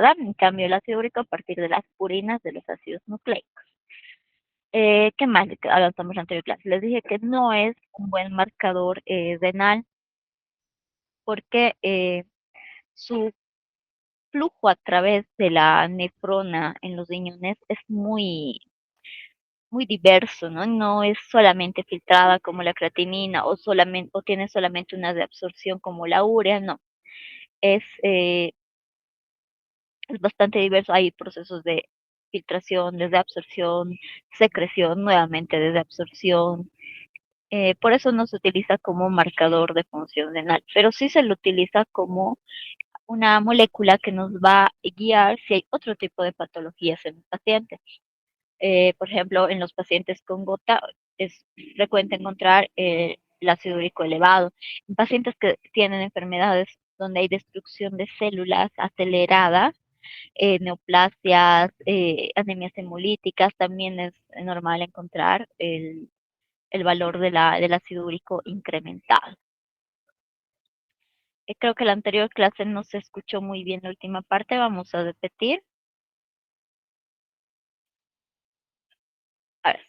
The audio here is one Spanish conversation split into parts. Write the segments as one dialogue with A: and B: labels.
A: ¿verdad? En cambio, el ácido úrico a partir de las purinas de los ácidos nucleicos. ¿Qué más avanzamos en la anterior clase? Les dije que no es un buen marcador renal porque su flujo a través de la nefrona en los riñones es muy diverso, ¿no? No es solamente filtrada como la creatinina o solamente o tiene solamente una reabsorción como la urea, no. Es, eh, es bastante diverso. Hay procesos de filtración, de reabsorción, secreción, nuevamente de reabsorción. Por eso no se utiliza como marcador de función renal, pero sí se lo utiliza como una molécula que nos va a guiar si hay otro tipo de patologías en el paciente. Por ejemplo, en los pacientes con gota es frecuente encontrar el ácido úrico elevado. En pacientes que tienen enfermedades donde hay destrucción de células acelerada, neoplasias, anemias hemolíticas, también es normal encontrar el valor del ácido úrico incrementado. Creo que la anterior clase no se escuchó muy bien la última parte, vamos a repetir. A ver,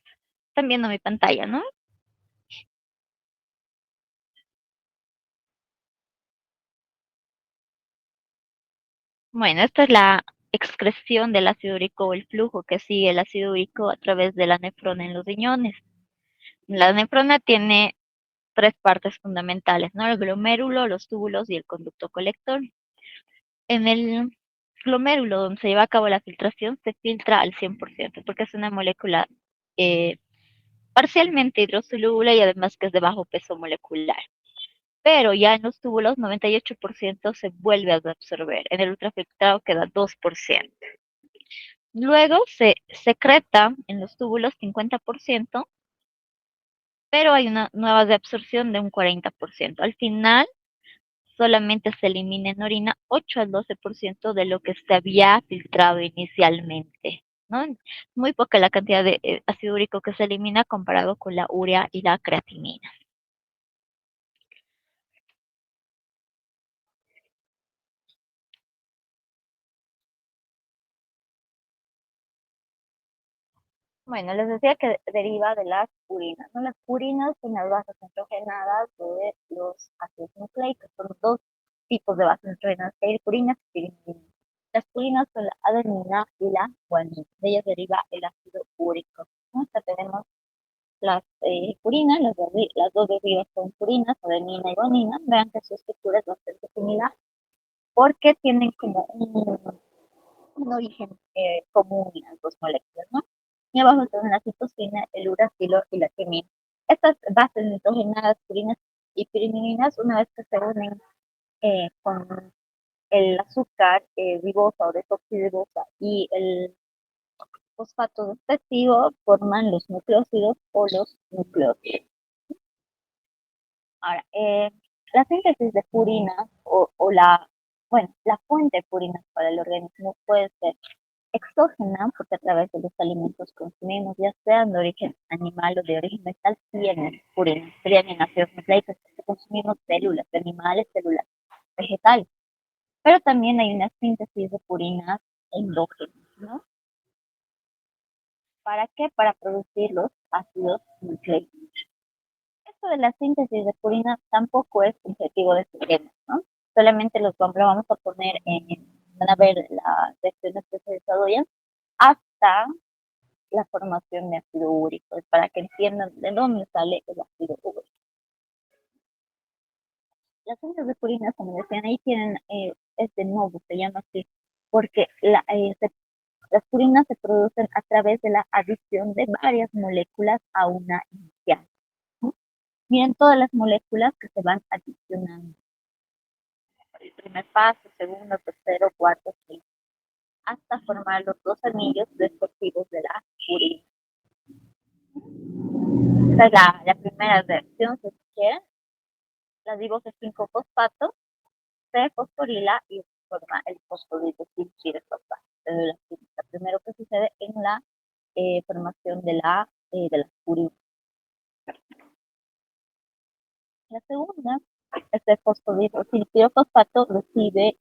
A: están viendo mi pantalla, ¿no? Bueno, esta es la excreción del ácido úrico o el flujo que sigue el ácido úrico a través de la nefrona en los riñones. La nefrona tiene tres partes fundamentales, ¿no? El glomérulo, los túbulos y el conducto colector. En el glomérulo, donde se lleva a cabo la filtración, se filtra al 100%, porque es una molécula eh, parcialmente hidrosoluble y además que es de bajo peso molecular. Pero ya en los túbulos, 98% se vuelve a absorber. En el ultrafiltrado queda 2%. Luego se secreta en los túbulos 50%, pero hay una nueva reabsorción de un 40%. Al final, solamente se elimina en orina 8 al 12% de lo que se había filtrado inicialmente, ¿no? Muy poca la cantidad de ácido úrico que se elimina comparado con la urea y la creatinina. Bueno, les decía que deriva de las purinas, ¿no? Las purinas son las bases nitrogenadas de los ácidos nucleicos. Son dos tipos de bases nitrogenadas que hay, purinas y pirimidinas. Las purinas son la adenina y la guanina. De ellas deriva el ácido úrico, ¿no? Acá tenemos las purinas, las dos derivas son purinas, adenina y guanina. Vean que su estructura es bastante similar porque tienen como un origen común las dos moléculas, ¿no? Y abajo están la citosina, el uracilo y la timina. Estas bases nitrogenadas, purinas y pirimidininas, una vez que se unen con el azúcar ribosa o desoxirribosa y el fosfato respectivo, forman los nucleósidos o los nucleótidos. Ahora, la síntesis de purinas bueno, la fuente de purinas para el organismo puede ser exógena, porque a través de los alimentos consumimos, ya sean de origen animal o de origen vegetal, tienen purinas, serían en ácidos nucleicos, porque consumimos células de animales, células vegetales. Pero también hay una síntesis de purinas endógenas, ¿no? ¿Para qué? Para producir los ácidos nucleicos. Esto de la síntesis de purina tampoco es objetivo de este tema, ¿no? Solamente lo vamos a poner van a ver las reacciones que se desarrollan hasta la formación de ácido úrico, para que entiendan de dónde sale el ácido úrico. Las síntesis de purina, como decían ahí, tienen este nodo, se llama así, porque las purinas se producen a través de la adición de varias moléculas a una inicial, ¿no? Miren todas las moléculas que se van adicionando. El primer paso, segundo, tercero, cuarto, quinto, hasta formar los dos anillos respectivos de la purina. Esta es la primera reacción, si se quiere. La riboso-5-fosfato se fosforila y forma el fosfodietilfosfato. Lo primero que sucede en la formación de la purina. La segunda Este fosfodietilfosfato recibe,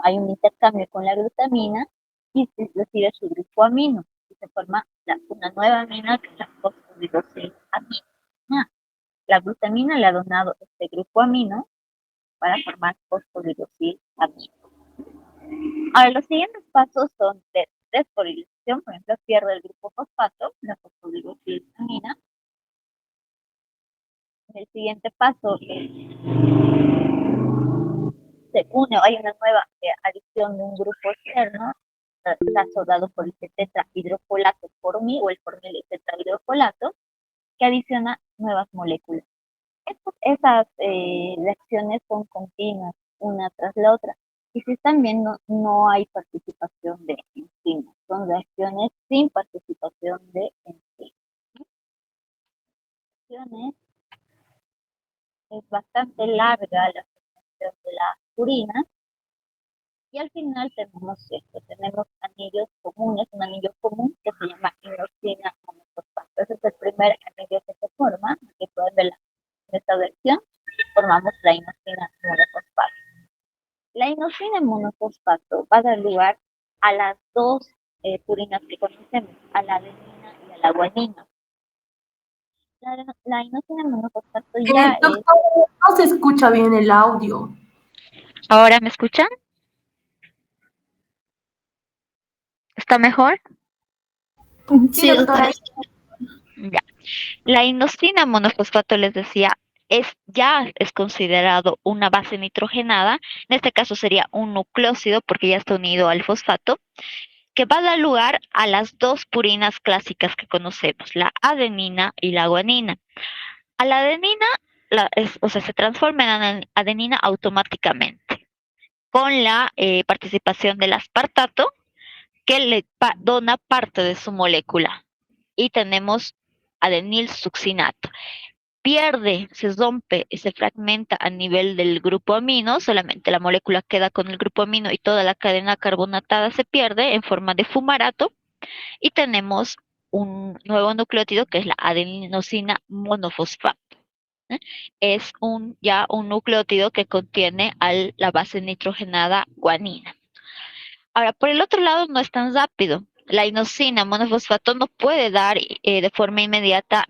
A: hay un intercambio con la glutamina y recibe su grupo amino y se forma una nueva amina que es la fosfodietilsamina. La glutamina le ha donado este grupo amino para formar fosfodietilsamina. Ahora, los siguientes pasos son de desfosforilación, por ejemplo, pierde el grupo fosfato, la fosfodietilsamina. El siguiente paso es se une, hay una nueva adición de un grupo externo, caso dado por el tetrahidrofolato formil o el formil tetrahidrofolato, que adiciona nuevas moléculas. Esas reacciones son continuas, una tras la otra. Y si están viendo, no hay participación de enzimas, son reacciones sin participación de enzimas. Es bastante larga la formación de la purina. Y al final tenemos esto, tenemos anillos comunes, un anillo común que se llama inosina monofosfato. Ese es el primer anillo que se forma, aquí pueden ver en esta versión, formamos la inosina monofosfato. La inosina monofosfato va a dar lugar a las dos purinas que conocemos, a la adenina y a la guanina. La inosina monofosfato ya es...
B: Doctor, no se escucha bien el audio.
A: ¿Ahora me escuchan? ¿Está mejor?
B: Sí, doctora.
A: Ya. La inosina monofosfato, les decía, ya es considerado una base nitrogenada. En este caso sería un nucleósido porque ya está unido al fosfato, que va a dar lugar a las dos purinas clásicas que conocemos, la adenina y la guanina. A la adenina, se transforma en adenina automáticamente, con la participación del aspartato, que le dona parte de su molécula. Y tenemos adenilsuccinato. Pierde, se rompe y se fragmenta a nivel del grupo amino, solamente la molécula queda con el grupo amino y toda la cadena carbonatada se pierde en forma de fumarato y tenemos un nuevo nucleótido que es la adenosina monofosfato. ¿eh? Es ya un nucleótido que contiene la base nitrogenada guanina. Ahora, por el otro lado, no es tan rápido. La inosina monofosfato no puede dar de forma inmediata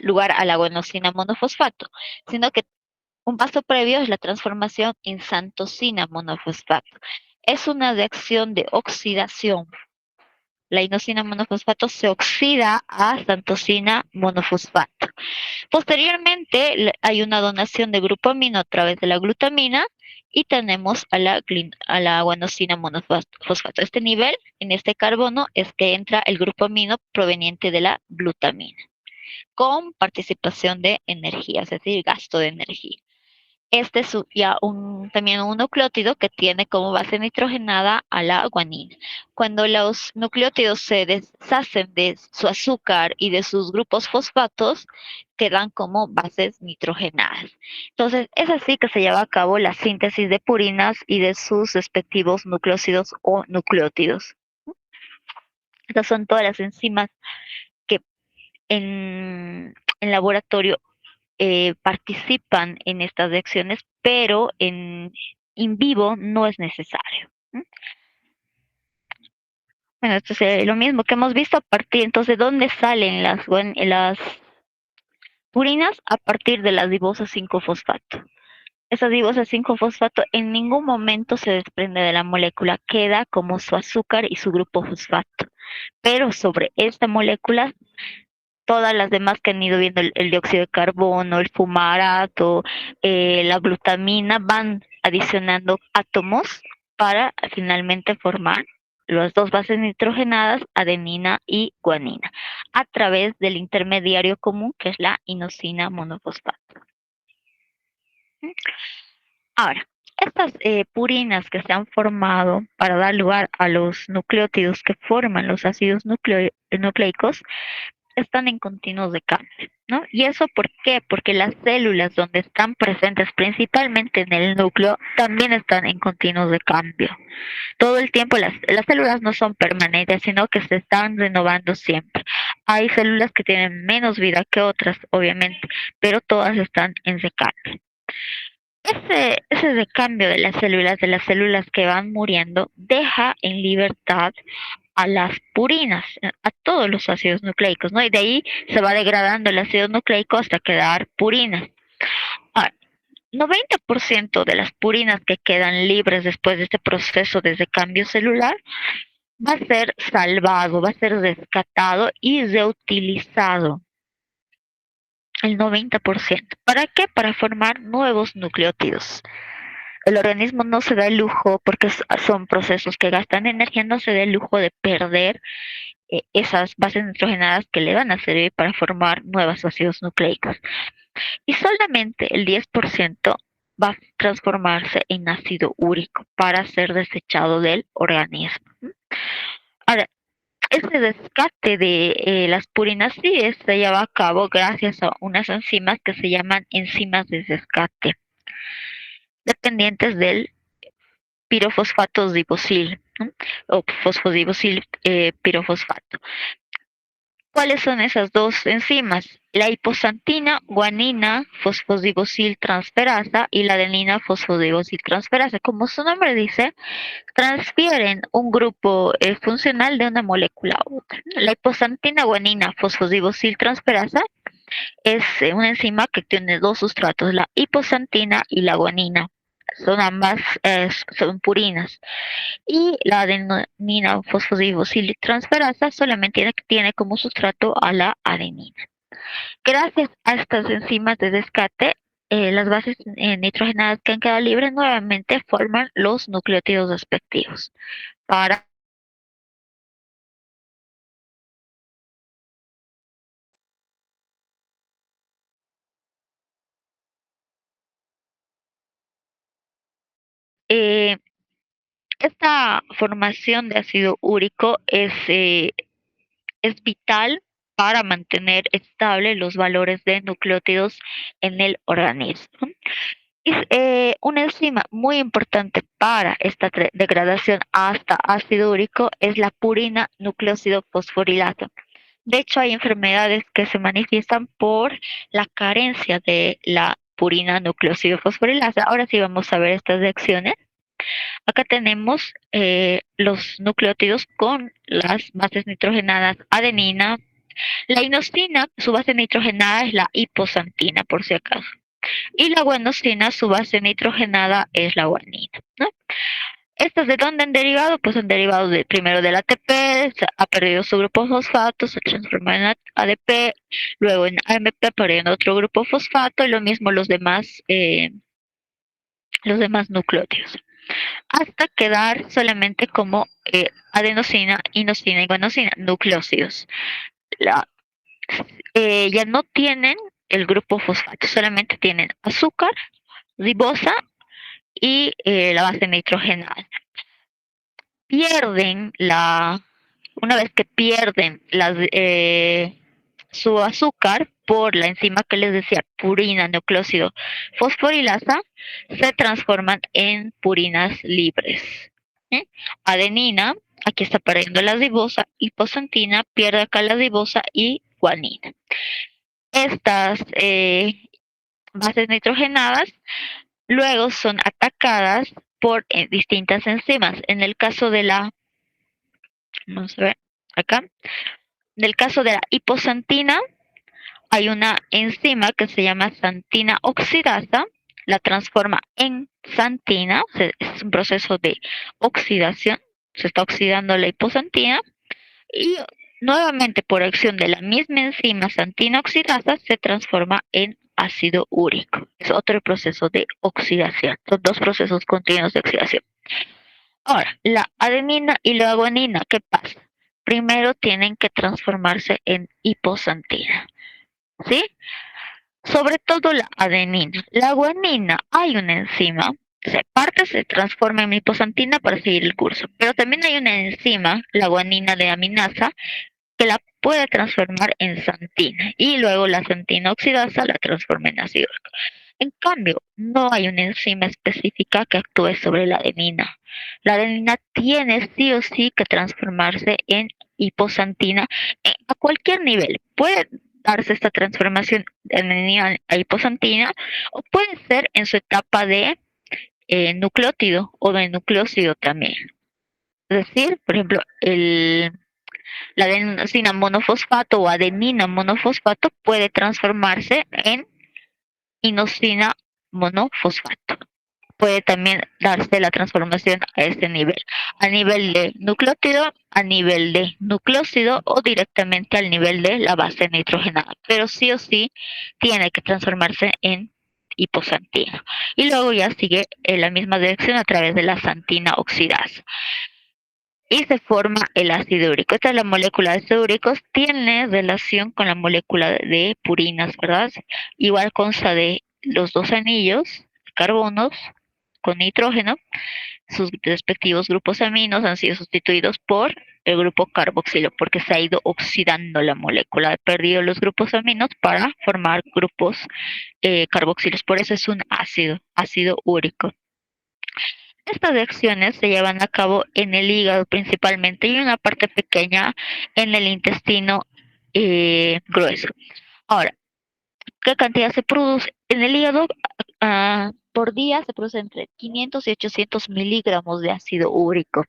A: lugar a la guanosina monofosfato, sino que un paso previo es la transformación en santosina monofosfato. Es una reacción de oxidación. La inosina monofosfato se oxida a santosina monofosfato. Posteriormente hay una donación de grupo amino a través de la glutamina y tenemos a la guanosina monofosfato. Este nivel, en este carbono, es que entra el grupo amino proveniente de la glutamina, con participación de energía, es decir, gasto de energía. Este es ya también un nucleótido que tiene como base nitrogenada a la guanina. Cuando los nucleótidos se deshacen de su azúcar y de sus grupos fosfatos, quedan como bases nitrogenadas. Entonces, es así que se lleva a cabo la síntesis de purinas y de sus respectivos nucleósidos o nucleótidos. Estas son todas las enzimas que en laboratorio participan en estas reacciones, pero en vivo no es necesario. Bueno, esto es lo mismo que hemos visto a partir, entonces, ¿de dónde salen las purinas? A partir de la ribosa 5-fosfato. Esa ribosa 5-fosfato en ningún momento se desprende de la molécula, queda como su azúcar y su grupo fosfato. Pero sobre esta molécula todas las demás que han ido viendo, el dióxido de carbono, el fumarato, la glutamina, van adicionando átomos para finalmente formar las dos bases nitrogenadas, adenina y guanina, a través del intermediario común que es la inosina monofosfato. Ahora, estas purinas que se han formado para dar lugar a los nucleótidos que forman los ácidos nucleicos están en continuo de cambio, ¿no? ¿Y eso por qué? Porque las células donde están presentes principalmente en el núcleo también están en continuo de cambio. Todo el tiempo las células no son permanentes, sino que se están renovando siempre. Hay células que tienen menos vida que otras, obviamente, pero todas están en recambio. Ese recambio de las células que van muriendo, deja en libertad a las purinas, a todos los ácidos nucleicos, ¿no? Y de ahí se va degradando el ácido nucleico hasta quedar purinas. Ahora, 90% de las purinas que quedan libres después de este proceso de recambio celular va a ser salvado, va a ser rescatado y reutilizado. El 90%. ¿Para qué? Para formar nuevos nucleótidos. El organismo no se da el lujo, porque son procesos que gastan energía, no se da el lujo de perder esas bases nitrogenadas que le van a servir para formar nuevos ácidos nucleicos. Y solamente el 10% va a transformarse en ácido úrico para ser desechado del organismo. Ahora, ese rescate de las purinas sí se lleva a cabo gracias a unas enzimas que se llaman enzimas de rescate, dependientes del pirofosfato ribosil, ¿no? O fosfodibosil pirofosfato. ¿Cuáles son esas dos enzimas? La hiposantina guanina fosfodibosil transferasa y la adenina fosfodibosil transferasa. Como su nombre dice, transfieren un grupo funcional de una molécula a otra. La hiposantina guanina fosfodibosil transferasa es una enzima que tiene dos sustratos, la hiposantina y la guanina. Son ambas son purinas. Y la adenina fosfodietiltransferasa solamente tiene como sustrato a la adenina. Gracias a estas enzimas de rescate, las bases nitrogenadas que han quedado libres nuevamente forman los nucleótidos respectivos para eh, esta formación de ácido úrico es vital para mantener estables los valores de nucleótidos en el organismo. Es una enzima muy importante para esta degradación hasta ácido úrico es la purina nucleósido fosforilasa. De hecho, hay enfermedades que se manifiestan por la carencia de la purina nucleósido fosforilasa. Ahora sí vamos a ver estas reacciones. Acá tenemos los nucleótidos con las bases nitrogenadas adenina. La inosina, su base nitrogenada es la hiposantina, por si acaso. Y la guanosina, su base nitrogenada es la guanina, ¿no? ¿Estas de dónde han derivado? Pues han derivado primero del ATP, ha perdido su grupo fosfato, se transforma en ADP, luego en AMP perdiendo otro grupo fosfato y lo mismo los demás nucleótidos, hasta quedar solamente como adenosina, inosina y guanosina, nucleósidos. Ya no tienen el grupo fosfato, solamente tienen azúcar, ribosa y la base nitrogenada. Una vez que pierden su azúcar por la enzima que les decía, purina nucleósido fosforilasa, se transforman en purinas libres. Adenina, aquí está perdiendo la ribosa, hiposantina, pierde acá la ribosa y guanina. Estas bases nitrogenadas luego son atacadas por distintas enzimas. En el caso de la, vamos a ver acá, en el caso de la hiposantina, hay una enzima que se llama santina oxidasa, la transforma en santina, es un proceso de oxidación, se está oxidando la hiposantina y nuevamente por acción de la misma enzima santina oxidasa se transforma en ácido úrico. Es otro proceso de oxidación, son dos procesos continuos de oxidación. Ahora, la adenina y la guanina, ¿qué pasa? Primero tienen que transformarse en hiposantina, ¿sí? Sobre todo la adenina. La guanina, hay una enzima, se parte, se transforma en hiposantina para seguir el curso, pero también hay una enzima, la guanina de aminasa, que la puede transformar en santina y luego la santina oxidasa la transforma en ácido úrico. En cambio, no hay una enzima específica que actúe sobre la adenina. La adenina tiene sí o sí que transformarse en hiposantina a cualquier nivel. Puede darse esta transformación de adenina a hiposantina, o puede ser en su etapa de nucleótido o de nucleócido también. Es decir, por ejemplo, la adenosina monofosfato o adenina monofosfato puede transformarse en inosina monofosfato. Puede también darse la transformación a este nivel, a nivel de nucleótido, a nivel de nucleócido o directamente al nivel de la base nitrogenada, pero sí o sí tiene que transformarse en hiposantina. Y luego ya sigue en la misma dirección a través de la santina oxidasa. Y se forma el ácido úrico. Esta es la molécula de ácido úrico, tiene relación con la molécula de purinas, ¿verdad? Igual consta de los dos anillos, carbonos, con nitrógeno. Sus respectivos grupos aminos han sido sustituidos por el grupo carboxilo porque se ha ido oxidando la molécula. Ha perdido los grupos aminos para formar grupos carboxilos. Por eso es un ácido úrico. Estas reacciones se llevan a cabo en el hígado principalmente y una parte pequeña en el intestino grueso. Ahora, ¿qué cantidad se produce? En el hígado por día se produce entre 500 y 800 miligramos de ácido úrico.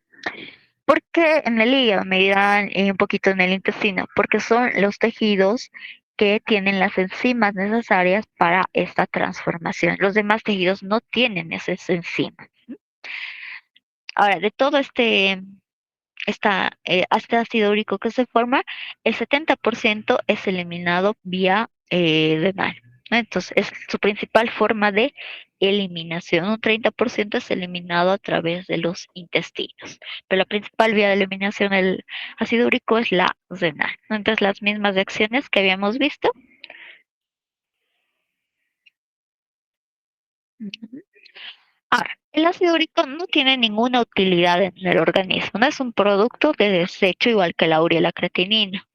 A: ¿Por qué en el hígado? Me dirán un poquito en el intestino, porque son los tejidos que tienen las enzimas necesarias para esta transformación. Los demás tejidos no tienen esas enzimas. Ahora, de todo este ácido úrico que se forma, el 70% es eliminado vía renal, ¿no? Entonces, es su principal forma de eliminación. Un 30% es eliminado a través de los intestinos, pero la principal vía de eliminación del ácido úrico es la renal, ¿no? Entonces, las mismas reacciones que habíamos visto. Ahora, el ácido úrico no tiene ninguna utilidad en el organismo, no es un producto de desecho igual que la urea y la creatinina.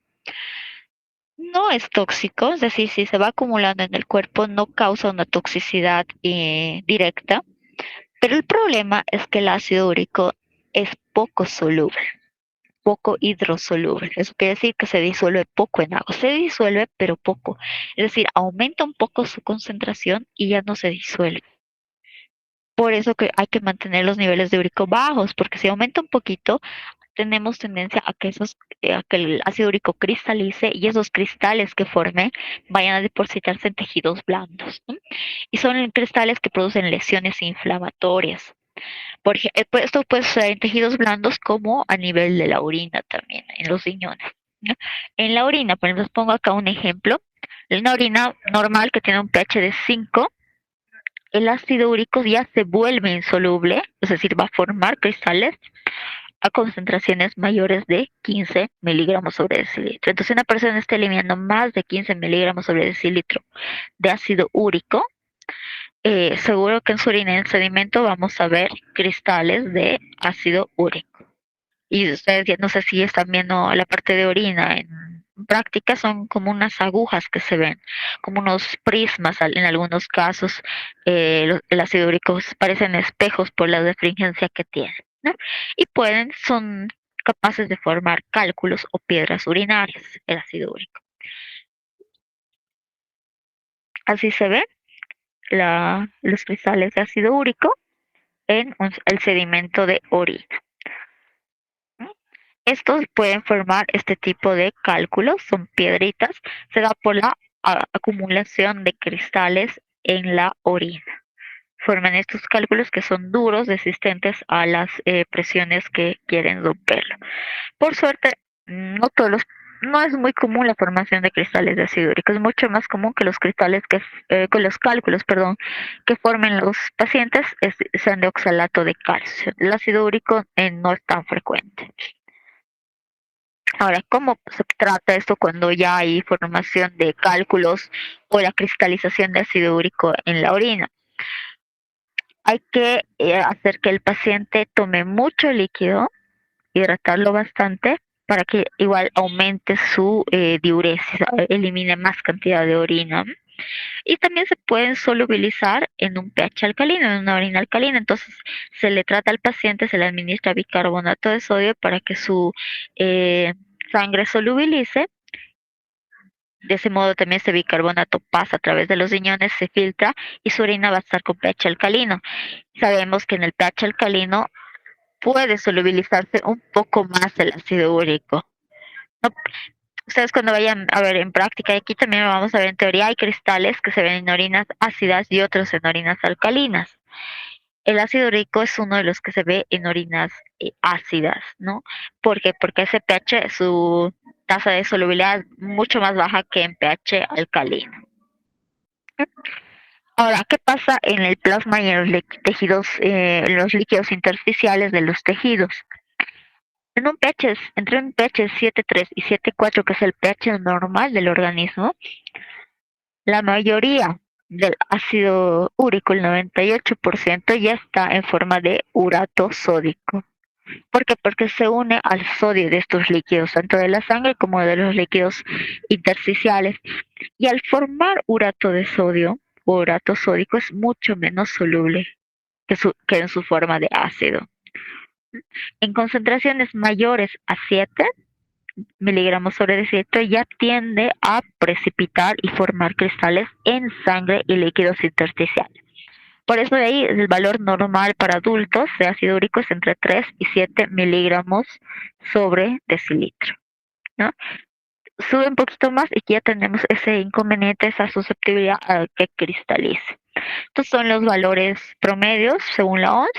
A: No es tóxico, es decir, si se va acumulando en el cuerpo no causa una toxicidad directa, pero el problema es que el ácido úrico es poco soluble, poco hidrosoluble. Eso quiere decir que se disuelve poco en agua, se disuelve pero poco, es decir, aumenta un poco su concentración y ya no se disuelve. Por eso que hay que mantener los niveles de úrico bajos, porque si aumenta un poquito, tenemos tendencia a que el ácido úrico cristalice y esos cristales que forme vayan a depositarse en tejidos blandos, ¿no? Y son cristales que producen lesiones inflamatorias. Esto puede ser en tejidos blandos como a nivel de la orina también, en los riñones, ¿no? En la orina, por ejemplo, les pongo acá un ejemplo. En una orina normal que tiene un pH de 5, el ácido úrico ya se vuelve insoluble, es decir, va a formar cristales a concentraciones mayores de 15 miligramos sobre decilitro. Entonces, una persona está eliminando más de 15 miligramos sobre decilitro de ácido úrico, seguro que en su orina y en sedimento vamos a ver cristales de ácido úrico. Y ustedes ya no sé si están viendo la parte de orina en práctica, son como unas agujas que se ven, como unos prismas en algunos casos. El ácido úrico parecen espejos por la defringencia que tienen, ¿no? Y son capaces de formar cálculos o piedras urinarias, el ácido úrico. Así se ven los cristales de ácido úrico en el sedimento de orina. Estos pueden formar este tipo de cálculos, son piedritas, se da por la acumulación de cristales en la orina. Forman estos cálculos que son duros, resistentes a las presiones que quieren romperlo. Por suerte, no es muy común la formación de cristales de ácido úrico, es mucho más común que los cálculos, que formen los pacientes sean de oxalato de calcio. El ácido úrico no es tan frecuente. Ahora, ¿cómo se trata esto cuando ya hay formación de cálculos o la cristalización de ácido úrico en la orina? Hay que hacer que el paciente tome mucho líquido, hidratarlo bastante para que igual aumente su diuresis, elimine más cantidad de orina. Y también se pueden solubilizar en un pH alcalino, en una orina alcalina. Entonces se le trata al paciente, se le administra bicarbonato de sodio para que su sangre solubilice De ese modo también ese bicarbonato pasa a través de los riñones, se filtra y su orina va a estar con pH alcalino. Sabemos que en el pH alcalino puede solubilizarse un poco más el ácido úrico. No, ustedes cuando vayan a ver en práctica, y aquí también vamos a ver en teoría, hay cristales que se ven en orinas ácidas y otros en orinas alcalinas. El ácido úrico es uno de los que se ve en orinas ácidas, ¿no? ¿Por qué? Porque ese pH, su tasa de solubilidad es mucho más baja que en pH alcalino. Ahora, ¿qué pasa en el plasma y en los tejidos, en los líquidos intersticiales de los tejidos? En un pH, entre un pH 7.3 y 7.4, que es el pH normal del organismo, la mayoría del ácido úrico, el 98%, ya está en forma de urato sódico. ¿Por qué? Porque se une al sodio de estos líquidos, tanto de la sangre como de los líquidos intersticiales. Y al formar urato de sodio o urato sódico es mucho menos soluble que en su forma de ácido. En concentraciones mayores a 7 miligramos sobre decilitro ya tiende a precipitar y formar cristales en sangre y líquidos intersticiales. Por eso de ahí el valor normal para adultos de ácido úrico es entre 3 y 7 miligramos sobre decilitro, ¿no? Sube un poquito más y ya tenemos ese inconveniente, esa susceptibilidad a que cristalice. Estos son los valores promedios según la OMS.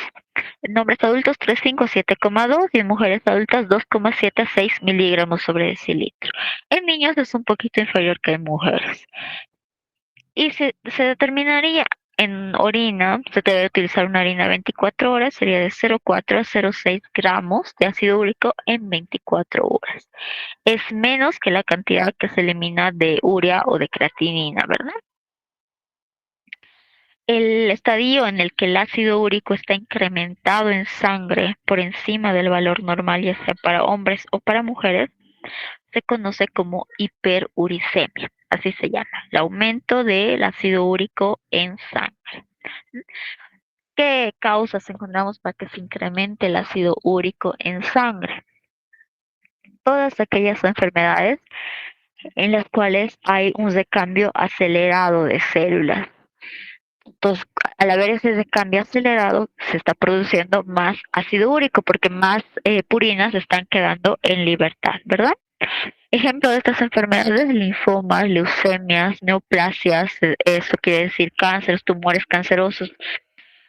A: En hombres adultos 3,5 a 7,2 y en mujeres adultas 2,7 a 6 miligramos sobre decilitro. En niños es un poquito inferior que en mujeres. Y se determinaría en orina, se debe utilizar una orina 24 horas, sería de 0,4 a 0,6 gramos de ácido úrico en 24 horas. Es menos que la cantidad que se elimina de urea o de creatinina, ¿verdad? El estadio en el que el ácido úrico está incrementado en sangre por encima del valor normal, ya sea para hombres o para mujeres, se conoce como hiperuricemia, así se llama, el aumento del ácido úrico en sangre. ¿Qué causas encontramos para que se incremente el ácido úrico en sangre? Todas aquellas enfermedades en las cuales hay un recambio acelerado de células. Entonces, al haber ese recambio acelerado, se está produciendo más ácido úrico porque más purinas están quedando en libertad, ¿verdad? Ejemplo de estas enfermedades: linfomas, leucemias, neoplasias, eso quiere decir cánceres, tumores cancerosos,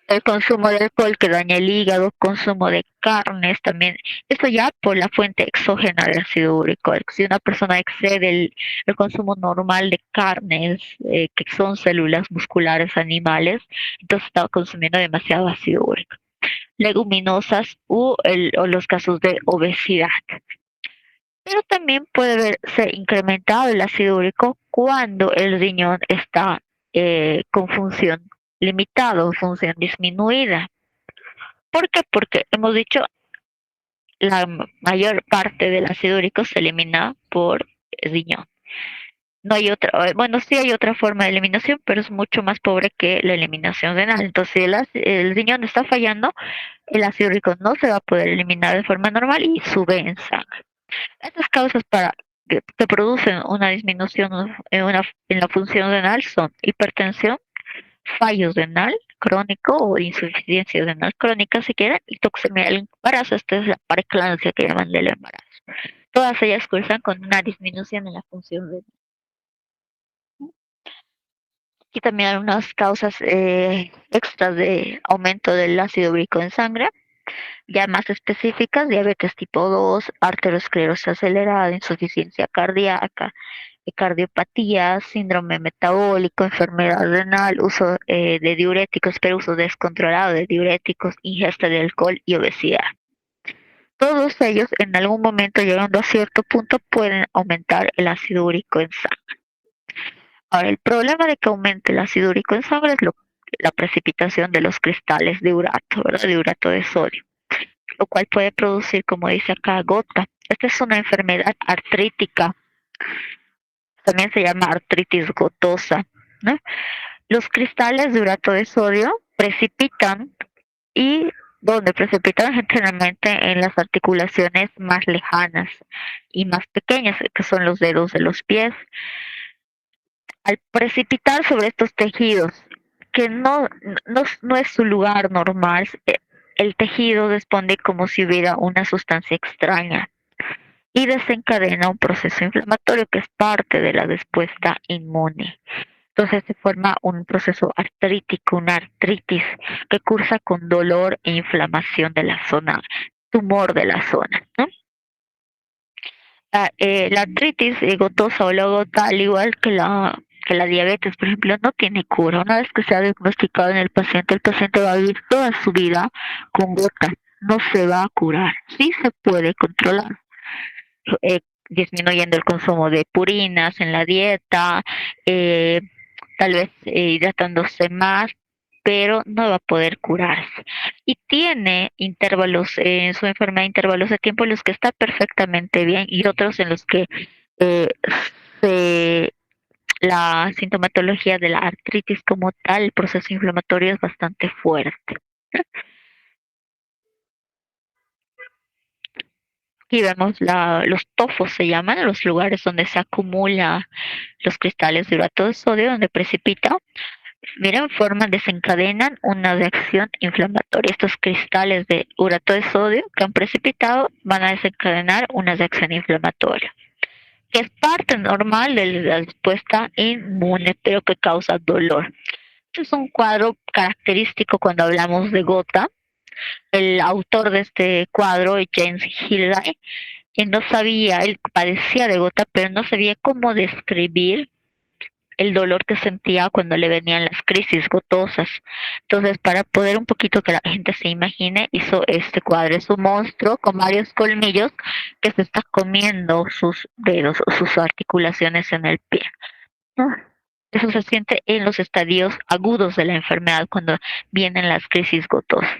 A: el consumo de alcohol que daña el hígado, consumo de carnes también. Esto ya por la fuente exógena del ácido úrico. Si una persona excede el consumo normal de carnes, que son células musculares animales, entonces está consumiendo demasiado ácido úrico. Leguminosas o los casos de obesidad. Pero también puede verse incrementado el ácido úrico cuando el riñón está con función limitada o función disminuida. ¿Por qué? Porque hemos dicho la mayor parte del ácido úrico se elimina por el riñón. No hay otra, bueno, sí hay otra forma de eliminación, pero es mucho más pobre que la eliminación renal. Entonces, si el riñón está fallando, el ácido úrico no se va a poder eliminar de forma normal y sube en sangre. Estas causas que producen una disminución en la función renal son hipertensión, fallo renal crónico o insuficiencia renal crónica, si quieren, y toxemia del embarazo. Esta es la preeclampsia que llaman del embarazo. Todas ellas cursan con una disminución en la función renal. Y también hay unas causas extras de aumento del ácido úrico en sangre, ya más específicas: diabetes tipo 2, arteriosclerosis acelerada, insuficiencia cardíaca, cardiopatía, síndrome metabólico, enfermedad renal, uso de diuréticos, pero uso descontrolado de diuréticos, ingesta de alcohol y obesidad. Todos ellos en algún momento, llegando a cierto punto, pueden aumentar el ácido úrico en sangre. Ahora, el problema de que aumente el ácido úrico en sangre es la precipitación de los cristales de urato, ¿verdad? De urato de sodio, lo cual puede producir, como dice acá, gota. Esta es una enfermedad artrítica, también se llama artritis gotosa, ¿no? Los cristales de urato de sodio precipitan, y donde precipitan generalmente en las articulaciones más lejanas y más pequeñas, que son los dedos de los pies. al precipitar sobre estos tejidos, que no es su lugar normal, el tejido responde como si hubiera una sustancia extraña y desencadena un proceso inflamatorio que es parte de la respuesta inmune. Entonces se forma un proceso artrítico, una artritis que cursa con dolor e inflamación de la zona, tumor de la zona, ¿no? La artritis gotosa o la gota, al igual que la diabetes, por ejemplo, no tiene cura. Una vez que se ha diagnosticado en el paciente va a vivir toda su vida con gota. No se va a curar. Sí se puede controlar, disminuyendo el consumo de purinas en la dieta, eh, tal vez hidratándose más, pero no va a poder curarse. Y tiene intervalos en su enfermedad, intervalos de tiempo en los que está perfectamente bien y otros en los que eh, se, la sintomatología de la artritis como tal, el proceso inflamatorio es bastante fuerte. Aquí vemos los tofos, se llaman, los lugares donde se acumula los cristales de urato de sodio, donde precipita. Miren, forman, desencadenan una reacción inflamatoria. Estos cristales de urato de sodio que han precipitado van a desencadenar una reacción inflamatoria, que es parte normal de la respuesta inmune, pero que causa dolor. Este es un cuadro característico cuando hablamos de gota. El autor de este cuadro, James Hilley, que no sabía, él padecía de gota, pero no sabía cómo describir el dolor que sentía cuando le venían las crisis gotosas. Entonces, para poder un poquito que la gente se imagine, hizo este cuadro. Es un monstruo con varios colmillos que se está comiendo sus dedos o sus articulaciones en el pie, ¿no? Eso se siente en los estadios agudos de la enfermedad cuando vienen las crisis gotosas.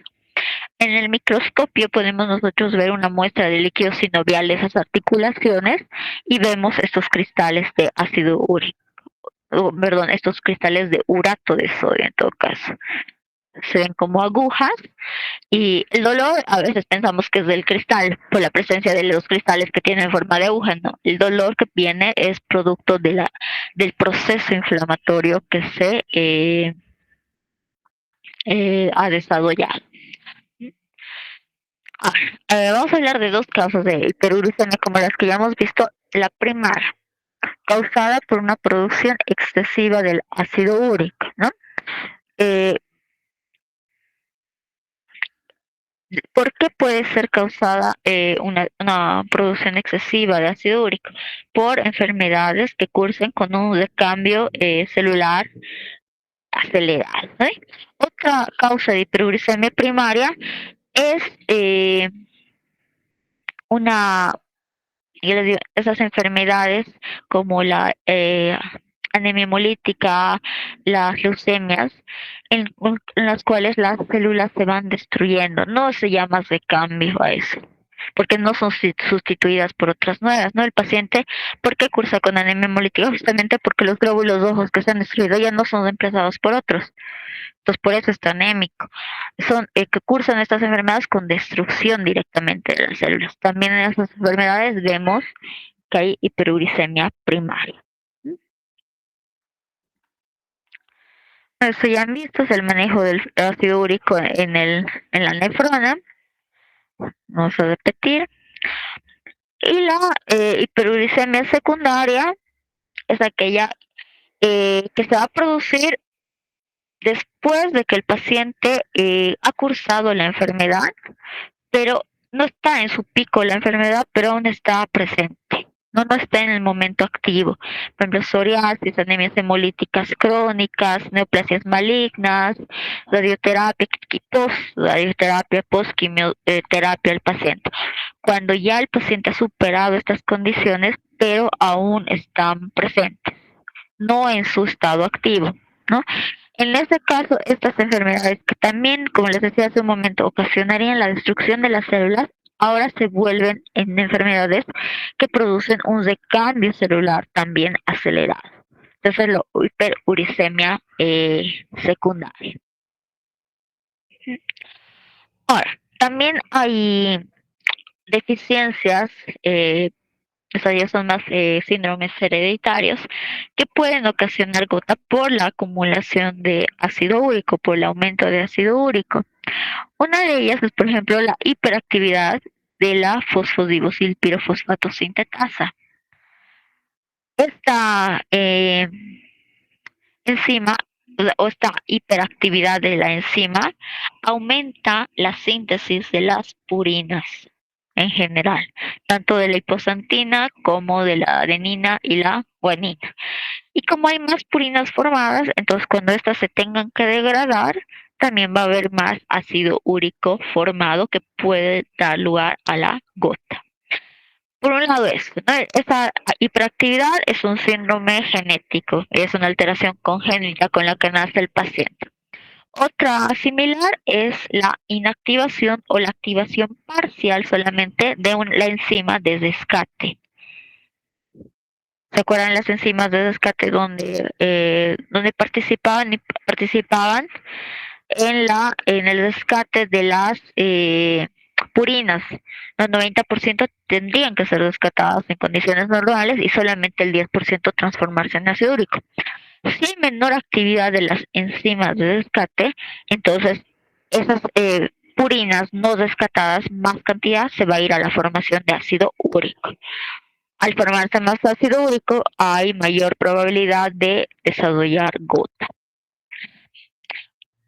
A: En el microscopio podemos nosotros ver una muestra de líquido sinovial de esas articulaciones y vemos estos cristales de ácido úrico, perdón, estos cristales de urato de sodio en todo caso. Se ven como agujas y el dolor a veces pensamos que es del cristal por la presencia de los cristales que tienen forma de aguja, no, el dolor que viene es producto del proceso inflamatorio que se ha desarrollado. Vamos a hablar de dos casos de hiperuricemia como las que ya hemos visto. La primaria, causada por una producción excesiva del ácido úrico, ¿no? Eh, ¿Por qué puede ser causada una producción excesiva de ácido úrico? Por enfermedades que cursen con un recambio celular acelerado, ¿no? Otra causa de hiperuricemia primaria es una yo les digo, esas enfermedades como la anemia hemolítica, las leucemias, en las cuales las células se van destruyendo. No se llama recambio a eso, porque no son sustituidas por otras nuevas, ¿no? El paciente, ¿por qué cursa con anemia hemolítica? Justamente porque los glóbulos rojos que se han destruido ya no son reemplazados por otros. Entonces, por eso está anémico. Son que cursan estas enfermedades con destrucción directamente de las células. También en esas enfermedades vemos que hay hiperuricemia primaria. Eso ya han visto, es el manejo del ácido úrico en la nefrona. Vamos a repetir. Y la hiperuricemia secundaria es aquella que se va a producir después de que el paciente ha cursado la enfermedad, pero no está en su pico la enfermedad, pero aún está presente. No está en el momento activo. Por ejemplo, psoriasis, anemias hemolíticas crónicas, neoplasias malignas, radioterapia, radioterapia, postquimioterapia al paciente. Cuando ya el paciente ha superado estas condiciones, pero aún están presentes, no en su estado activo, ¿no? En este caso, estas enfermedades que también, como les decía hace un momento, ocasionarían la destrucción de las células, ahora se vuelven en enfermedades que producen un recambio celular también acelerado. Entonces, la hiperuricemia secundaria. Ahora, también hay deficiencias Estos ya son más síndromes hereditarios que pueden ocasionar gota por la acumulación de ácido úrico, por el aumento de ácido úrico. Una de ellas es, por ejemplo, la hiperactividad de la fosfodietilpirofosfato sintetasa. Esta enzima o esta hiperactividad de la enzima aumenta la síntesis de las purinas en general, tanto de la hiposantina como de la adenina y la guanina. Y como hay más purinas formadas, entonces cuando estas se tengan que degradar, también va a haber más ácido úrico formado que puede dar lugar a la gota. Por un lado eso, ¿no? Esa hiperactividad es un síndrome genético, es una alteración congénita con la que nace el paciente. Otra similar es la inactivación o la activación parcial solamente de la enzima de rescate. ¿Se acuerdan las enzimas de rescate donde participaban en el rescate de las purinas? El 90% tendrían que ser rescatadas en condiciones normales y solamente el 10% transformarse en ácido úrico. Si hay menor actividad de las enzimas de rescate, entonces esas purinas no rescatadas, más cantidad se va a ir a la formación de ácido úrico. Al formarse más ácido úrico, hay mayor probabilidad de desarrollar gota.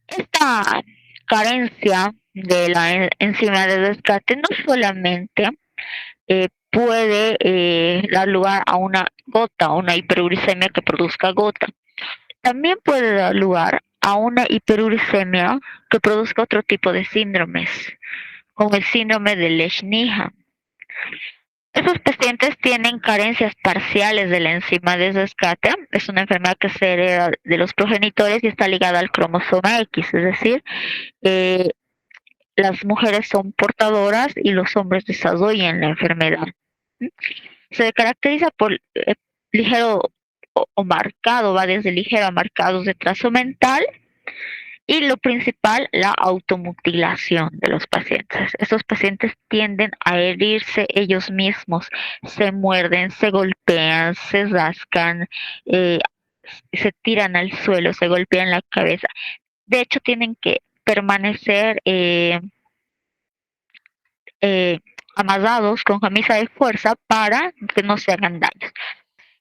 A: Esta carencia de la enzima de rescate no solamente puede dar lugar a una gota, a una hiperuricemia que produzca gota, también puede dar lugar a una hiperuricemia que produzca otro tipo de síndromes, como el síndrome de Lesch-Nyhan. Esos pacientes tienen carencias parciales de la enzima de rescate. Es una enfermedad que se hereda de los progenitores y está ligada al cromosoma X, es decir, las mujeres son portadoras y los hombres desarrollan la enfermedad. Se caracteriza por ligero o marcado, va desde ligero a marcados de trazo mental, y lo principal, la automutilación de los pacientes. Estos pacientes tienden a herirse ellos mismos, se muerden, se golpean, se rascan, se tiran al suelo, se golpean la cabeza. De hecho, tienen que permanecer amarrados con camisa de fuerza para que no se hagan daños.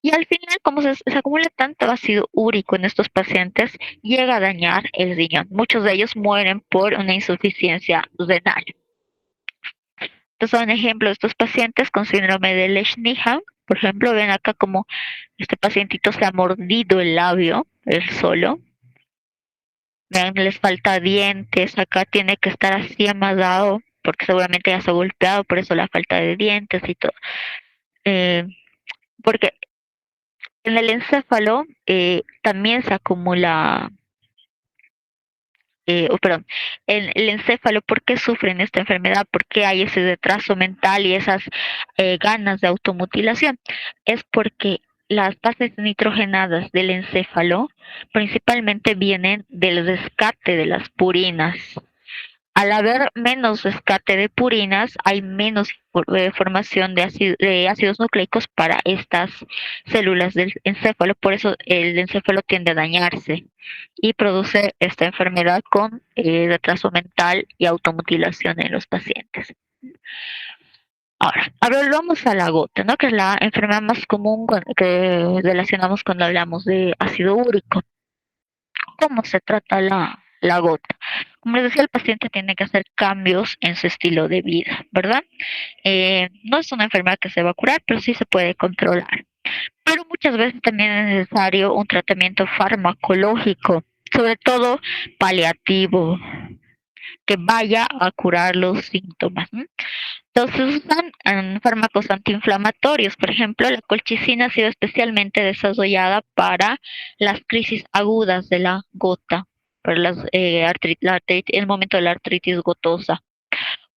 A: Y al final, como se acumula tanto ácido úrico en estos pacientes, llega a dañar el riñón. Muchos de ellos mueren por una insuficiencia renal. Entonces, un ejemplo de estos pacientes con síndrome de Lesch-Nyhan, por ejemplo, ven acá como este pacientito se ha mordido el labio, él solo. Vean, les falta dientes, acá tiene que estar así amarrado, porque seguramente ya se ha golpeado, por eso la falta de dientes y todo. Porque en el encéfalo también se acumula, perdón, en el encéfalo, ¿por qué sufren esta enfermedad? ¿Por qué hay ese retraso mental y esas ganas de automutilación? Es porque las bases nitrogenadas del encéfalo principalmente vienen del rescate de las purinas. Al haber menos rescate de purinas, hay menos formación de ácidos nucleicos para estas células del encéfalo, por eso el encéfalo tiende a dañarse y produce esta enfermedad con retraso mental y automutilación en los pacientes. Ahora volvamos a la gota, ¿no? Que es la enfermedad más común que relacionamos cuando hablamos de ácido úrico. ¿Cómo se trata la gota? Como les decía, el paciente tiene que hacer cambios en su estilo de vida, ¿verdad? No es una enfermedad que se va a curar, pero sí se puede controlar. Pero muchas veces también es necesario un tratamiento farmacológico, sobre todo paliativo, que vaya a curar los síntomas, ¿no? Entonces usan fármacos antiinflamatorios, por ejemplo, la colchicina ha sido especialmente desarrollada para las crisis agudas de la gota, para el momento de la artritis gotosa.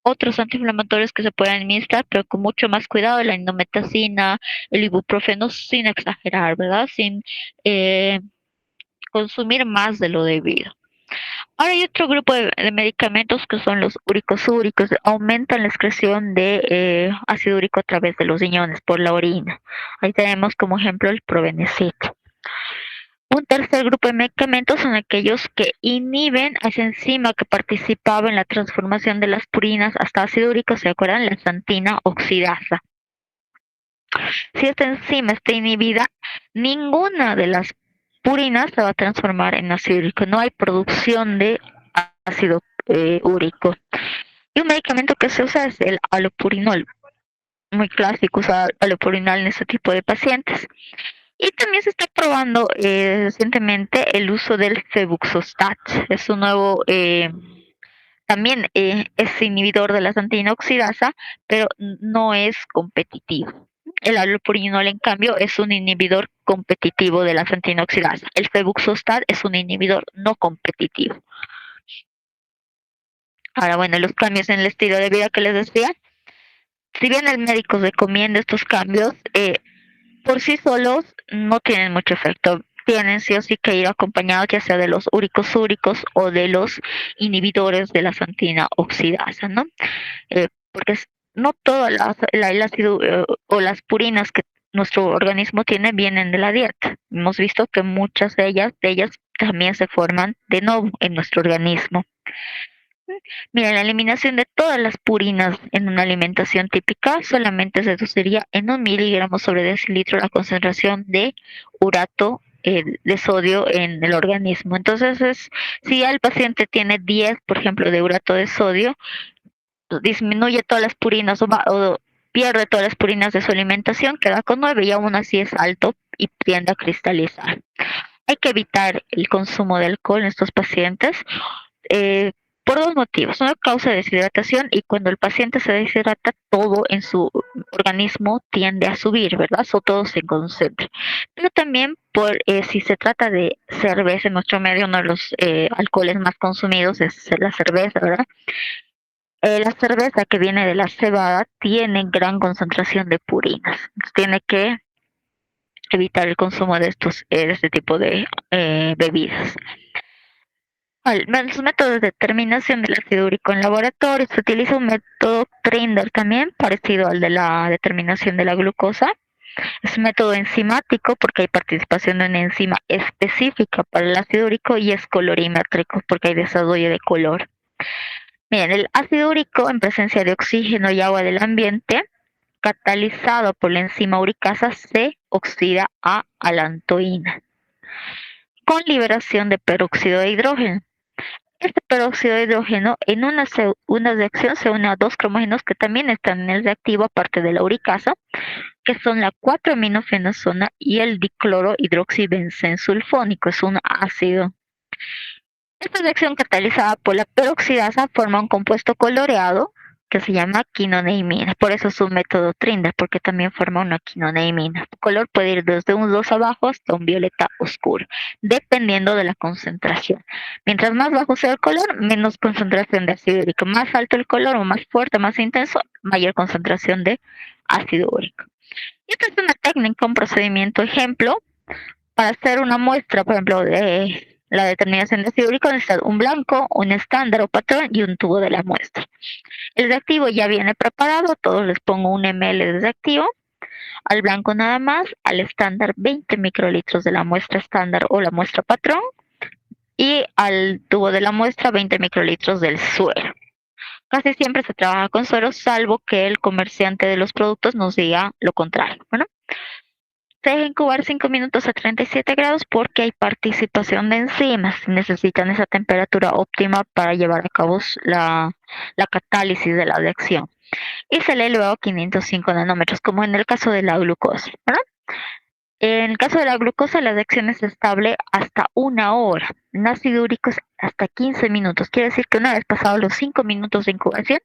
A: Otros antiinflamatorios que se pueden administrar, pero con mucho más cuidado, la indometacina, el ibuprofeno, sin exagerar, ¿verdad? Sin consumir más de lo debido. Ahora hay otro grupo de medicamentos que son los uricosúricos, aumentan la excreción de ácido úrico a través de los riñones por la orina. Ahí tenemos como ejemplo el Probenecid. Un tercer grupo de medicamentos son aquellos que inhiben a esa enzima que participaba en la transformación de las purinas hasta ácido úrico, ¿se acuerdan? La xantina oxidasa. Si esta enzima está inhibida, ninguna de las purinas se va a transformar en ácido úrico. No hay producción de ácido úrico. Y un medicamento que se usa es el allopurinol. Muy clásico usar allopurinol en este tipo de pacientes. Y también se está probando recientemente el uso del febuxostat. Es un nuevo, también es inhibidor de la xantina oxidasa, pero no es competitivo. El allopurinol, en cambio, es un inhibidor competitivo de la xantina oxidasa. El febuxostat es un inhibidor no competitivo. Ahora, bueno, los cambios en el estilo de vida que les decía. Si bien el médico recomienda estos cambios, por sí solos no tienen mucho efecto. Tienen sí o sí que ir acompañados ya sea de los uricosúricos o de los inhibidores de la xantina oxidasa, ¿no? Porque no todo el ácido o las purinas que nuestro organismo tiene vienen de la dieta. Hemos visto que muchas de ellas también se forman de nuevo en nuestro organismo. Mira, la eliminación de todas las purinas en una alimentación típica solamente se reduciría en 1 miligramo sobre decilitro la concentración de urato de sodio en el organismo. Entonces, si ya el paciente tiene 10, por ejemplo, de urato de sodio, disminuye todas las purinas o pierde todas las purinas de su alimentación, queda con 9 y aún así es alto y tiende a cristalizar. Hay que evitar el consumo de alcohol en estos pacientes. Por dos motivos. Una causa de deshidratación y cuando el paciente se deshidrata, todo en su organismo tiende a subir, ¿verdad? Todo se concentra. Pero también si se trata de cerveza en nuestro medio, uno de los alcoholes más consumidos es la cerveza, ¿verdad? La cerveza que viene de la cebada tiene gran concentración de purinas. Entonces, tiene que evitar el consumo de este tipo de bebidas. Los métodos de determinación del ácido úrico en laboratorio se utiliza un método Trinder también, parecido al de la determinación de la glucosa. Es un método enzimático porque hay participación de una enzima específica para el ácido úrico y es colorimétrico porque hay desarrollo de color. Bien, el ácido úrico en presencia de oxígeno y agua del ambiente, catalizado por la enzima uricasa, se oxida a alantoína con liberación de peróxido de hidrógeno. Este peróxido de hidrógeno en una reacción se une a dos cromógenos que también están en el reactivo aparte de la uricasa, que son la 4-aminofenosona y el diclorohidroxibenzensulfónico, es un ácido. Esta reacción catalizada por la peroxidasa forma un compuesto coloreado que se llama quinoneimina. Por eso es un método Trinder, porque también forma una quinoneimina. El color puede ir desde un rosa bajo hasta un violeta oscuro, dependiendo de la concentración. Mientras más bajo sea el color, menos concentración de ácido úrico. Más alto el color o más fuerte, más intenso, mayor concentración de ácido úrico. Y esta es una técnica, un procedimiento ejemplo para hacer una muestra, por ejemplo, de la determinación de ácido úrico, necesita un blanco, un estándar o patrón y un tubo de la muestra. El reactivo ya viene preparado, todos les pongo 1 ml de reactivo, al blanco nada más, al estándar 20 microlitros de la muestra estándar o la muestra patrón y al tubo de la muestra 20 microlitros del suero. Casi siempre se trabaja con suero, salvo que el comerciante de los productos nos diga lo contrario. Bueno, se deja incubar 5 minutos a 37 grados porque hay participación de enzimas. Necesitan esa temperatura óptima para llevar a cabo la catálisis de la reacción. Y se lee luego 505 nanómetros, como en el caso de la glucosa, ¿verdad? En el caso de la glucosa, la reacción es estable hasta 1 hora. En ácido úrico es hasta 15 minutos. Quiere decir que una vez pasados los 5 minutos de incubación,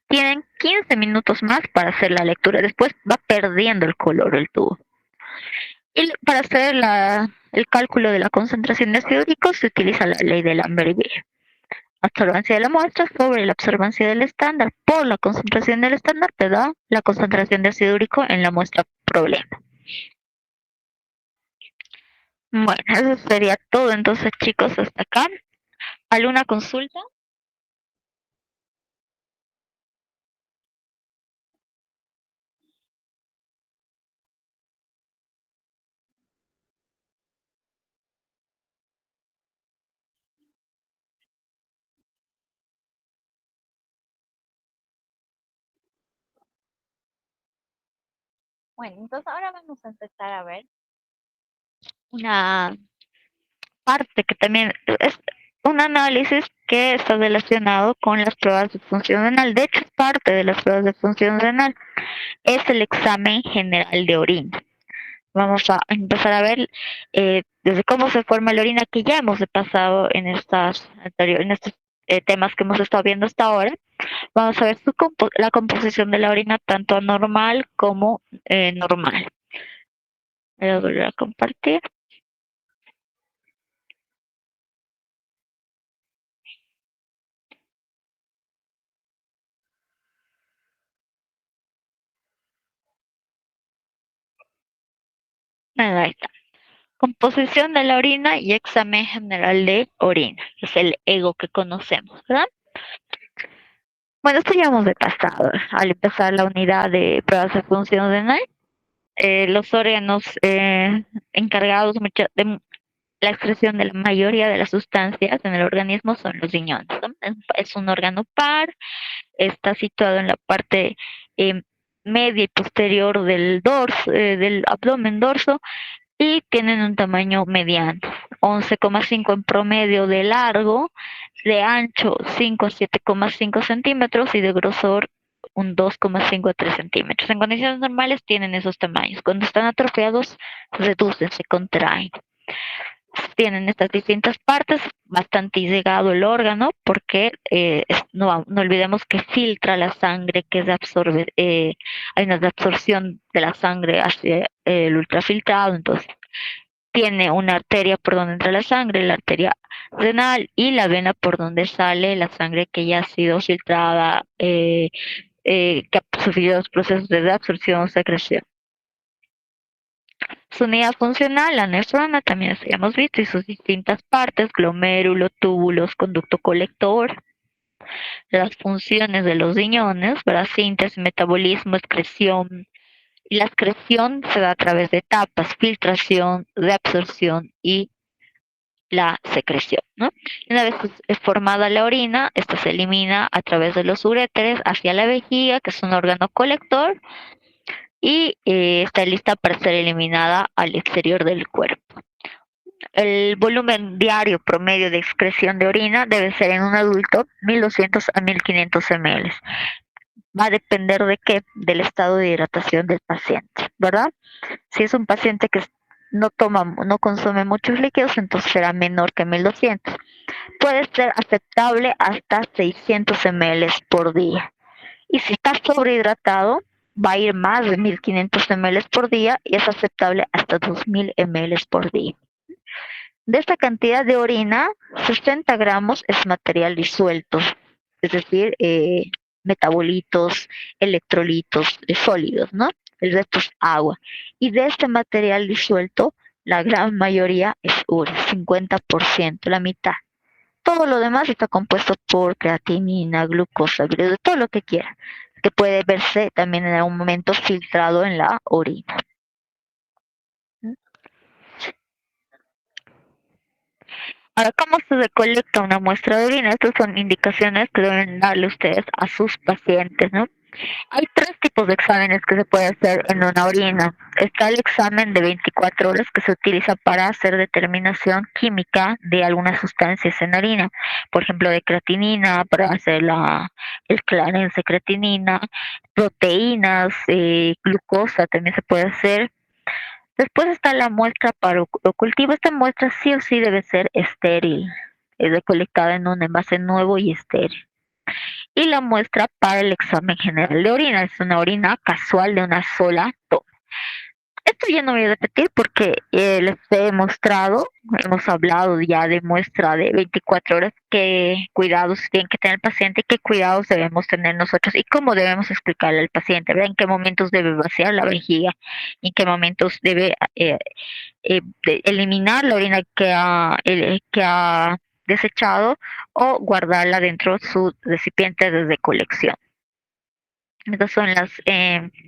A: tienen 15 minutos más para hacer la lectura. Después va perdiendo el color el tubo. Y para hacer el cálculo de la concentración de ácido úrico se utiliza la ley de Lambert-Eaton. Absorbancia de la muestra sobre la absorbancia del estándar por la concentración del estándar te da la concentración de ácido úrico en la muestra problema. Bueno, eso sería todo entonces, chicos, hasta acá. ¿Alguna consulta? Bueno, entonces ahora vamos a empezar a ver una parte que también es un análisis que está relacionado con las pruebas de función renal. De hecho, es parte de las pruebas de función renal. Es el examen general de orina. Vamos a empezar a ver desde cómo se forma la orina, que ya hemos pasado en en estos temas que hemos estado viendo hasta ahora. Vamos a ver la composición de la orina, tanto anormal como normal. Voy a volver a compartir. Ahí está. Composición de la orina y examen general de orina. Es el ego que conocemos, ¿verdad? Bueno, esto ya hemos pasado al empezar la unidad de pruebas de función renal. Los órganos encargados de la excreción de la mayoría de las sustancias en el organismo son los riñones, ¿no? Es un órgano par, está situado en la parte media y posterior del dorso, del abdomen dorso, y tienen un tamaño mediano, 11,5 en promedio de largo, de ancho 5 a 7,5 centímetros y de grosor un 2,5 a 3 centímetros. En condiciones normales tienen esos tamaños. Cuando están atrofiados, reducen, se contraen. Tienen estas distintas partes, bastante llegado el órgano, porque no olvidemos que filtra la sangre, que es absorbe, hay una absorción de la sangre hacia el ultrafiltrado, entonces tiene una arteria por donde entra la sangre, la arteria renal, y la vena por donde sale la sangre que ya ha sido filtrada, que ha sufrido los procesos de absorción o secreción. Su unidad funcional, la nefrona, también ya hemos visto, y sus distintas partes: glomérulo, túbulos, conducto colector. Las funciones de los riñones, ¿verdad? Síntesis, metabolismo, excreción. Y la excreción se da a través de etapas: filtración, reabsorción y la secreción, ¿no? Una vez formada la orina, esta se elimina a través de los uréteres hacia la vejiga, que es un órgano colector, y está lista para ser eliminada al exterior del cuerpo. El volumen diario promedio de excreción de orina debe ser en un adulto 1200 a 1500 ml. Va a depender de qué, del estado de hidratación del paciente, ¿verdad? Si es un paciente que no consume muchos líquidos, entonces será menor que 1200. Puede ser aceptable hasta 600 ml por día. Y si está sobrehidratado, va a ir más de 1500 ml por día, y es aceptable hasta 2000 ml por día. De esta cantidad de orina, 60 gramos es material disuelto, es decir, metabolitos, electrolitos, sólidos, ¿no? El resto es agua. Y de este material disuelto, la gran mayoría es urea, 50%, la mitad. Todo lo demás está compuesto por creatinina, glucosa, todo lo que quiera, que puede verse también en algún momento filtrado en la orina. Ahora, ¿cómo se recolecta una muestra de orina? Estas son indicaciones que deben darle ustedes a sus pacientes, ¿no? Hay tres tipos de exámenes que se puede hacer en una orina. Está el examen de 24 horas, que se utiliza para hacer determinación química de algunas sustancias en la orina, por ejemplo, de creatinina, para hacer el clearance de creatinina, proteínas, glucosa también se puede hacer. Después está la muestra para cultivo. Esta muestra sí o sí debe ser estéril, es recolectada en un envase nuevo y estéril. Y la muestra para el examen general de orina es una orina casual de una sola toma. Esto ya no voy a repetir porque les he mostrado, hemos hablado ya de muestra de 24 horas, qué cuidados tiene que tener el paciente, qué cuidados debemos tener nosotros y cómo debemos explicarle al paciente, ¿verdad? En qué momentos debe vaciar la vejiga, en qué momentos debe eliminar la orina que ha desechado o guardarla dentro de su recipiente de colección. Estas son las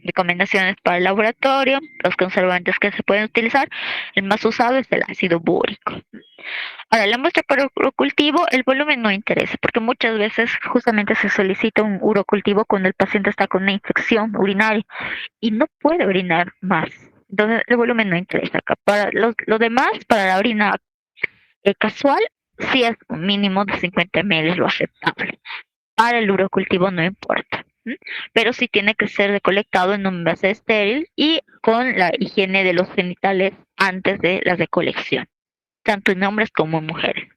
A: recomendaciones para el laboratorio. Los conservantes que se pueden utilizar, el más usado es el ácido bórico. Ahora, la muestra para urocultivo, el volumen no interesa, porque muchas veces justamente se solicita un urocultivo cuando el paciente está con una infección urinaria y no puede orinar más. Entonces, el volumen no interesa acá. Para los demás, para la orina casual, sí es un mínimo de 50 ml lo aceptable. Para el urocultivo no importa, pero sí tiene que ser recolectado en un envase estéril y con la higiene de los genitales antes de la recolección, tanto en hombres como en mujeres.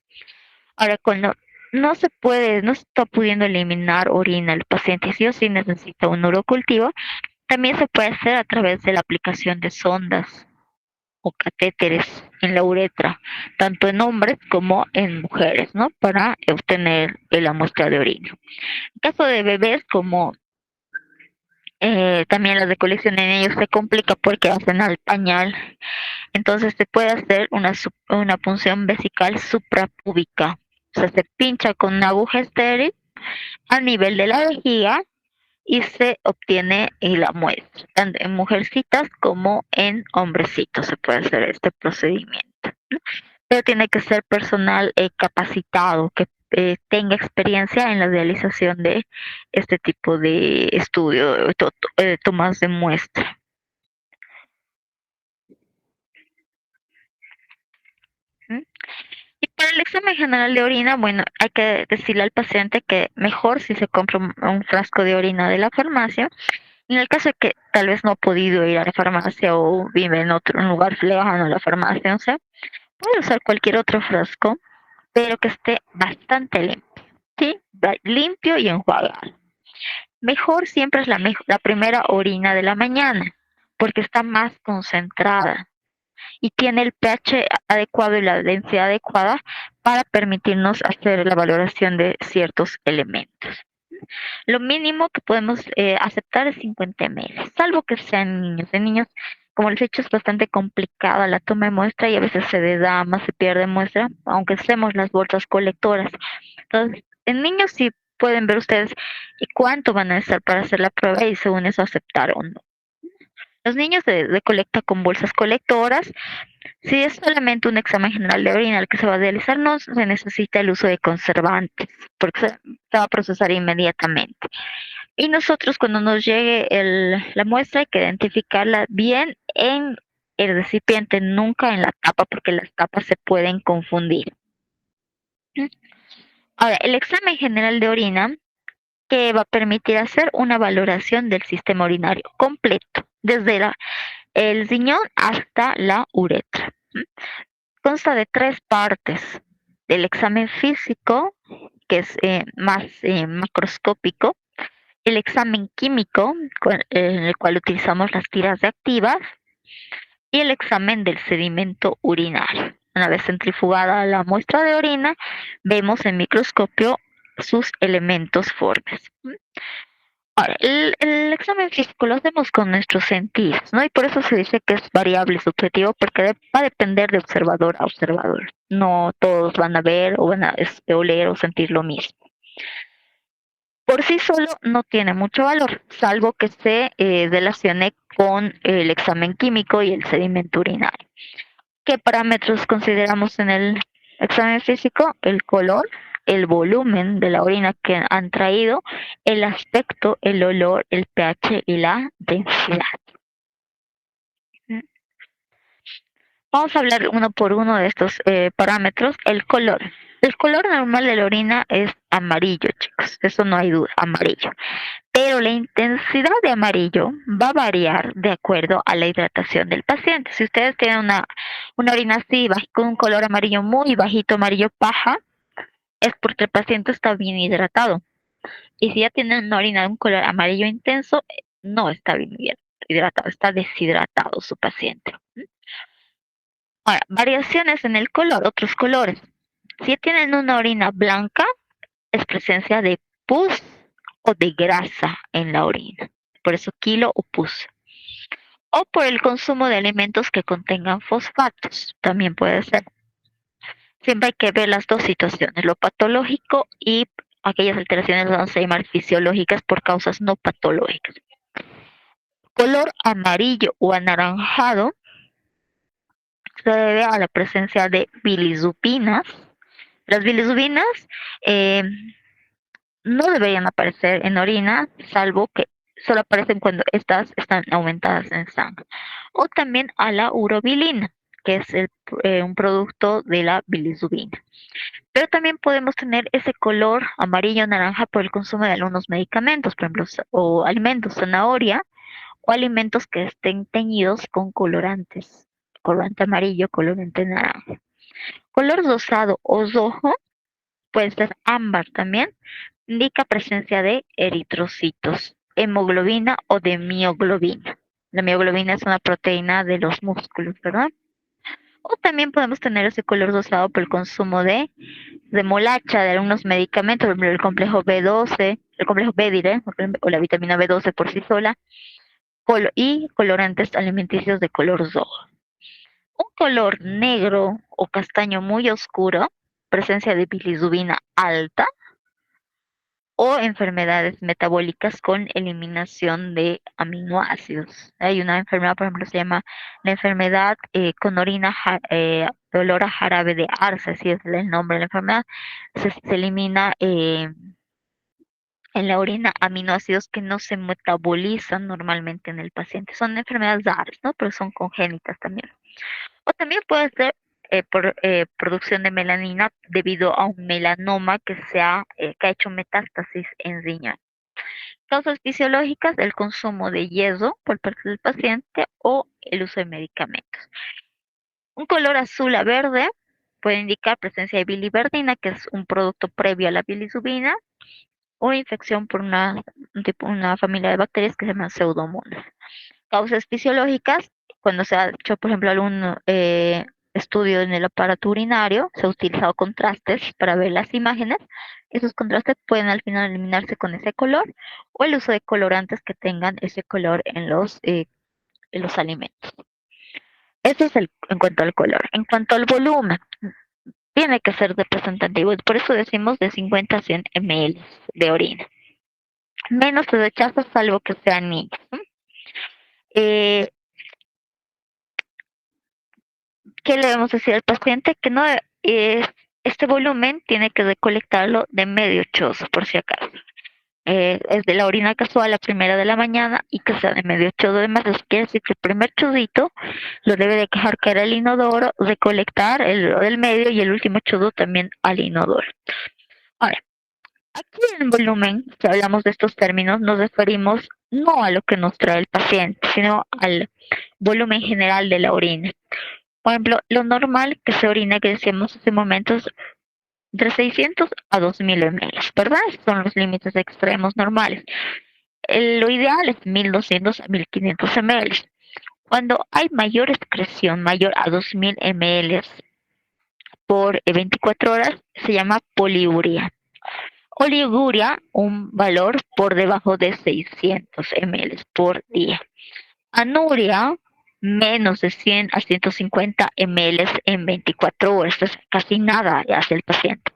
A: Ahora, cuando no se puede, no se está pudiendo eliminar orina el paciente, sí o sí necesita un urocultivo, también se puede hacer a través de la aplicación de sondas o catéteres en la uretra, tanto en hombres como en mujeres, ¿no? Para obtener la muestra de orina. En caso de bebés, como también la recolección en ellos se complica porque hacen al pañal, entonces se puede hacer una punción vesical suprapúbica. O sea, se pincha con una aguja estéril a nivel de la vejiga y se obtiene la muestra, tanto en mujercitas como en hombrecitos se puede hacer este procedimiento. Pero tiene que ser personal capacitado, que tenga experiencia en la realización de este tipo de estudio, tomas de muestra. ¿Mm? Y para el examen general de orina, bueno, hay que decirle al paciente que mejor si se compra un frasco de orina de la farmacia. En el caso de que tal vez no ha podido ir a la farmacia o vive en otro lugar lejano a la farmacia, o sea, puede usar cualquier otro frasco, pero que esté bastante limpio, ¿sí? Limpio y enjuagado. Mejor siempre es la primera orina de la mañana, porque está más concentrada y tiene el pH adecuado y la densidad adecuada para permitirnos hacer la valoración de ciertos elementos. Lo mínimo que podemos aceptar es 50 ml, salvo que sean niños. En niños, como les he dicho, es bastante complicada la toma de muestra y a veces se desdama, se pierde muestra, aunque usemos las bolsas colectoras. Entonces, en niños sí pueden ver ustedes cuánto van a necesitar para hacer la prueba y según eso aceptar o no. Los niños de colecta con bolsas colectoras, si es solamente un examen general de orina el que se va a realizar, no se necesita el uso de conservantes, porque se va a procesar inmediatamente. Y nosotros cuando nos llegue la muestra hay que identificarla bien en el recipiente, nunca en la tapa, porque las tapas se pueden confundir. Ahora, el examen general de orina que va a permitir hacer una valoración del sistema urinario completo, desde el riñón hasta la uretra. Consta de 3 partes: del examen físico, que es más macroscópico, el examen químico, en el cual utilizamos las tiras reactivas, y el examen del sedimento urinario. Una vez centrifugada la muestra de orina, vemos en microscopio sus elementos formes. Ahora, examen físico lo hacemos con nuestros sentidos, ¿no? Y por eso se dice que es variable subjetivo, porque va a depender de observador a observador. No todos van a ver o van a oler o sentir lo mismo. Por sí solo no tiene mucho valor, salvo que se relacione con el examen químico y el sedimento urinario. ¿Qué parámetros consideramos en el examen físico? El color, el volumen de la orina que han traído, el aspecto, el olor, el pH y la densidad. Vamos a hablar uno por uno de estos parámetros. El color. El color normal de la orina es amarillo, chicos. Eso no hay duda, amarillo. Pero la intensidad de amarillo va a variar de acuerdo a la hidratación del paciente. Si ustedes tienen una orina así, con un color amarillo muy bajito, amarillo paja, es porque el paciente está bien hidratado. Y si ya tienen una orina de un color amarillo intenso, no está bien hidratado, está deshidratado su paciente. Ahora, variaciones en el color, otros colores. Si tienen una orina blanca, es presencia de pus o de grasa en la orina. Por eso kilo o pus. O por el consumo de alimentos que contengan fosfatos, también puede ser. Siempre hay que ver las dos situaciones, lo patológico y aquellas alteraciones vamos a llamar fisiológicas por causas no patológicas. Color amarillo o anaranjado se debe a la presencia de bilirubinas. Las bilirubinas eh, no deberían aparecer en orina, salvo que solo aparecen cuando estas están aumentadas en sangre. O también a la urobilina, que es un producto de la bilirrubina. Pero también podemos tener ese color amarillo naranja por el consumo de algunos medicamentos, por ejemplo, o alimentos, zanahoria, o alimentos que estén teñidos con colorantes, colorante amarillo, colorante naranja. Color rosado o rojo puede ser ámbar también, indica presencia de eritrocitos, hemoglobina o de mioglobina. La mioglobina es una proteína de los músculos, ¿verdad? O también podemos tener ese color rosado por el consumo de molacha, de algunos medicamentos, por ejemplo, el complejo B12, el complejo B, diré, o la vitamina B12 por sí sola, y colorantes alimenticios de color rojo. Un color negro o castaño muy oscuro, presencia de bilirrubina alta, o enfermedades metabólicas con eliminación de aminoácidos. Hay una enfermedad, por ejemplo, se llama la enfermedad con orina de olor a jarabe de arce, así es el nombre de la enfermedad. Se elimina en la orina aminoácidos que no se metabolizan normalmente en el paciente. Son enfermedades raras, ¿no? Pero son congénitas también. O también puede ser por producción de melanina debido a un melanoma que ha hecho metástasis en riñón. Causas fisiológicas, el consumo de hierro por parte del paciente o el uso de medicamentos. Un color azul a verde puede indicar presencia de biliverdina, que es un producto previo a la bilirrubina, o infección por una familia de bacterias que se llama pseudomonas. Causas fisiológicas, cuando se ha hecho, por ejemplo, algún estudio en el aparato urinario, se ha utilizado contrastes para ver las imágenes. Esos contrastes pueden al final eliminarse con ese color o el uso de colorantes que tengan ese color en los alimentos. Eso es en cuanto al color. En cuanto al volumen, tiene que ser representativo. Por eso decimos de 50 a 100 ml de orina. Menos se rechaza salvo que sean niños. Eh, ¿Qué le debemos decir al paciente? Que no este volumen tiene que recolectarlo de medio chozo, por si acaso. Es de la orina casual, la primera de la mañana, y que sea de medio chozo. Además, eso quiere decir que el primer chorrito lo debe de dejar caer al inodoro, recolectar el del medio y el último chozo también al inodoro. Ahora, aquí en volumen, si hablamos de estos términos, nos referimos no a lo que nos trae el paciente, sino al volumen general de la orina. Por ejemplo, lo normal que se orina, que decíamos hace momentos, entre 600 a 2000 ml, ¿verdad? Esos son los límites extremos normales. Lo ideal es 1200 a 1500 ml. Cuando hay mayor excreción, mayor a 2000 ml por 24 horas, se llama poliuria. Oliguria, un valor por debajo de 600 ml por día. Anuria, menos de 100 a 150 ml en 24 horas, es casi nada hace el paciente.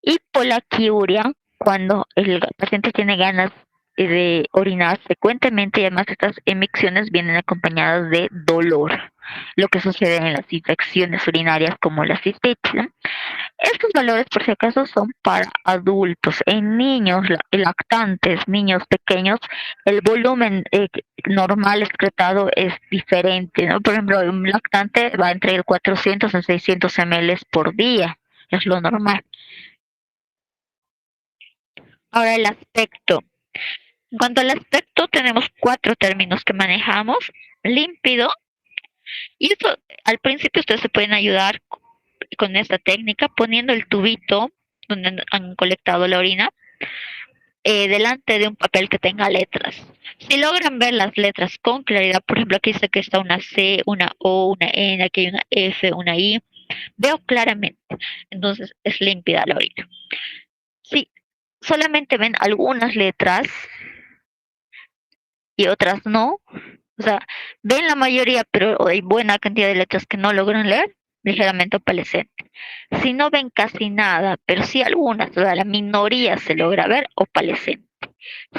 A: Y polaquiuria, cuando el paciente tiene ganas de orinar frecuentemente y además estas emisiones vienen acompañadas de dolor, lo que sucede en las infecciones urinarias como la cistitis, ¿no? Estos valores, por si acaso, son para adultos. En niños lactantes, niños pequeños, el volumen normal excretado es diferente, ¿no? Por ejemplo, un lactante va entre el 400 a 600 ml por día, es lo normal. Ahora el aspecto. En cuanto al aspecto, tenemos 4 términos que manejamos. Límpido, y eso al principio ustedes se pueden ayudar con esta técnica poniendo el tubito donde han colectado la orina delante de un papel que tenga letras. Si logran ver las letras con claridad, por ejemplo, aquí dice que está una C, una O, una N, aquí hay una F, una I, veo claramente. Entonces es límpida la orina. Si solamente ven algunas letras y otras no, o sea, ven la mayoría, pero hay buena cantidad de letras que no logran leer, ligeramente opalescente. Si no ven casi nada, pero si algunas, la minoría se logra ver, opalescente.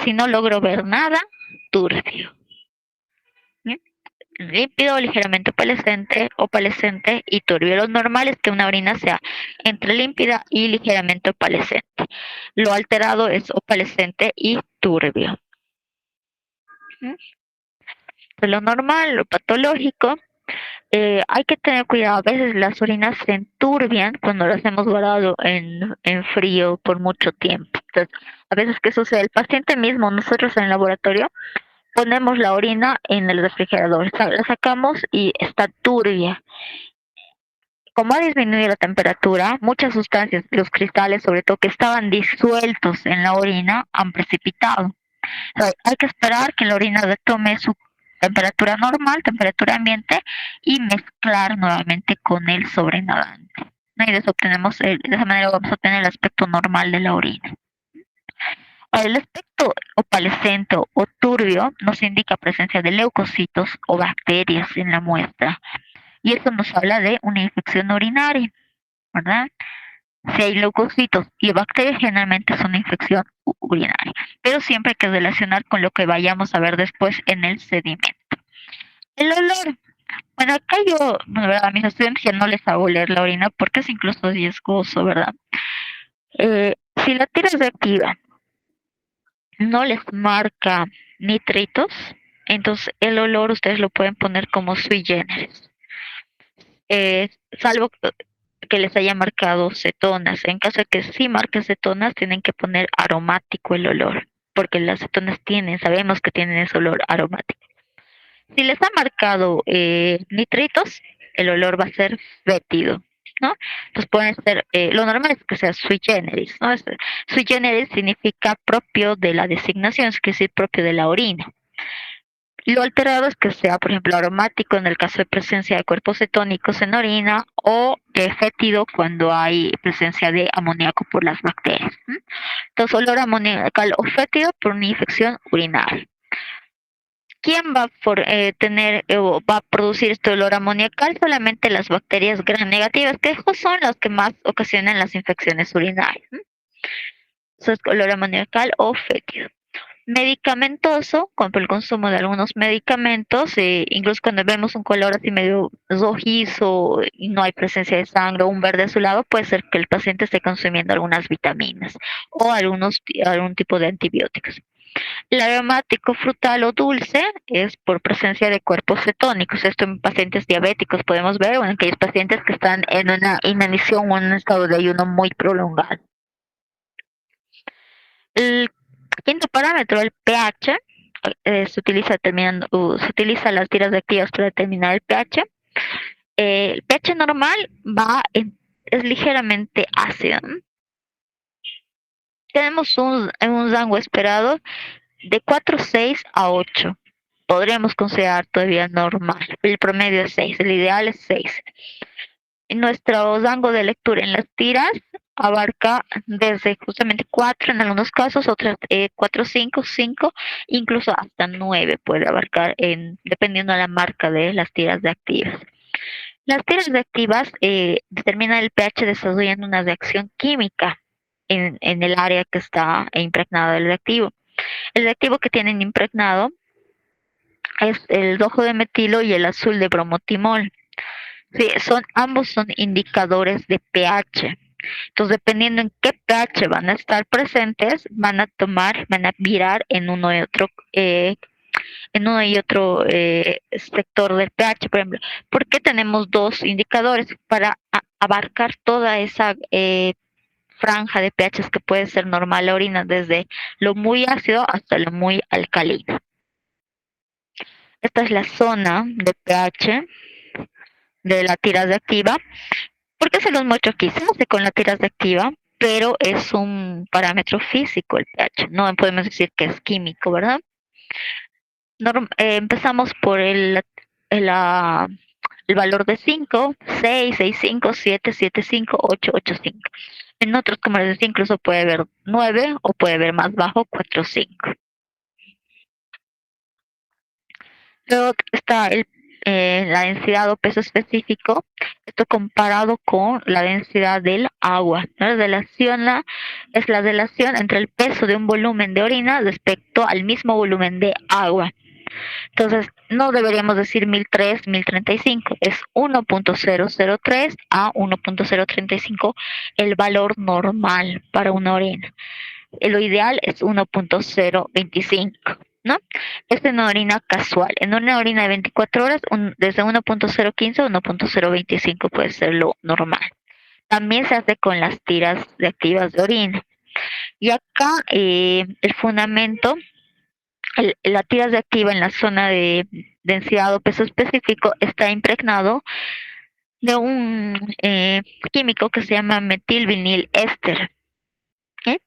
A: Si no logro ver nada, turbio. ¿Bien? Límpido, ligeramente opalescente y turbio. Lo normal es que una orina sea entre límpida y ligeramente opalescente. Lo alterado es opalescente y turbio. Lo normal, lo patológico, hay que tener cuidado. A veces las orinas se enturbian cuando las hemos guardado en frío por mucho tiempo. Entonces, a veces, ¿qué sucede? El paciente mismo, nosotros en el laboratorio, ponemos la orina en el refrigerador, la sacamos y está turbia. Como ha disminuido la temperatura, muchas sustancias, los cristales sobre todo, que estaban disueltos en la orina, han precipitado. Hay que esperar que la orina tome su temperatura normal, temperatura ambiente, y mezclar nuevamente con el sobrenadante. Y de esa manera vamos a obtener el aspecto normal de la orina. El aspecto opalescente o turbio nos indica presencia de leucocitos o bacterias en la muestra. Y eso nos habla de una infección urinaria, ¿verdad? Si hay leucocitos y bacterias, generalmente es una infección urinaria, pero siempre hay que relacionar con lo que vayamos a ver después en el sedimento. El olor. Bueno, acá yo, ¿verdad? A mis estudiantes ya no les hago oler la orina porque es incluso riesgoso, ¿verdad? Si la tira es reactiva, no les marca nitritos, entonces el olor ustedes lo pueden poner como sui generis. Salvo que les haya marcado cetonas. En caso de que sí marque cetonas, tienen que poner aromático el olor, porque las cetonas sabemos que tienen ese olor aromático. Si les ha marcado nitritos, el olor va a ser fétido, ¿no? Entonces pueden ser, lo normal es que sea sui generis, ¿no? Sui generis significa propio de la designación, es decir, propio de la orina. Lo alterado es que sea, por ejemplo, aromático en el caso de presencia de cuerpos cetónicos en orina o fétido cuando hay presencia de amoníaco por las bacterias. Entonces, olor amoniacal o fétido por una infección urinaria. ¿Quién va a tener o va a producir este olor amoniacal? Solamente las bacterias gram negativas, que son las que más ocasionan las infecciones urinarias. Entonces, olor amoniacal o fétido. Medicamentoso, como el consumo de algunos medicamentos, incluso cuando vemos un color así medio rojizo y no hay presencia de sangre o un verde azulado, puede ser que el paciente esté consumiendo algunas vitaminas o algún tipo de antibióticos. El aromático frutal o dulce es por presencia de cuerpos cetónicos. Esto en pacientes diabéticos podemos ver, o en aquellos pacientes que están en una inanición o en un estado de ayuno muy prolongado. El quinto parámetro, el pH, se utiliza las tiras reactivas para determinar el pH. El pH normal es ligeramente ácido. Tenemos un rango esperado de 4,6 a 8. Podríamos considerar todavía normal. El promedio es 6, el ideal es 6. Nuestro rango de lectura en las tiras abarca desde justamente 4 en algunos casos, otras 4, 5, incluso hasta 9 puede abarcar dependiendo de la marca de las tiras reactivas. Las tiras reactivas determinan el pH desarrollando una reacción química en el área que está impregnado del reactivo. El reactivo que tienen impregnado es el rojo de metilo y el azul de bromotimol. Sí, ambos son indicadores de pH. Entonces, dependiendo en qué pH van a estar presentes, van a virar en uno y otro sector del pH, por ejemplo. ¿Por qué tenemos dos indicadores? Para abarcar toda esa franja de pH que puede ser normal la orina, desde lo muy ácido hasta lo muy alcalino. Esta es la zona de pH de la tira reactiva. ¿Por qué se los muestro aquí? Se hace con la tira reactiva, pero es un parámetro físico el pH. No podemos decir que es químico, ¿verdad? Empezamos por el valor de 5, 6, 6,5, 7, 7,5, 8, 8,5. En otros, como les decía, incluso puede haber 9 o puede haber más bajo, 4,5. Luego está la densidad o peso específico, esto comparado con la densidad del agua. La relación es la relación entre el peso de un volumen de orina respecto al mismo volumen de agua. Entonces, no deberíamos decir 1003, 1035, es 1.003 a 1.035 el valor normal para una orina. Lo ideal es 1.025, ¿no? Es en una orina casual. En una orina de 24 horas, desde 1.015 a 1.025 puede ser lo normal. También se hace con las tiras reactivas de orina. Y acá el fundamento, la tira reactiva en la zona de densidad o peso específico está impregnado de un químico que se llama metilvinil-éster. ¿Eh?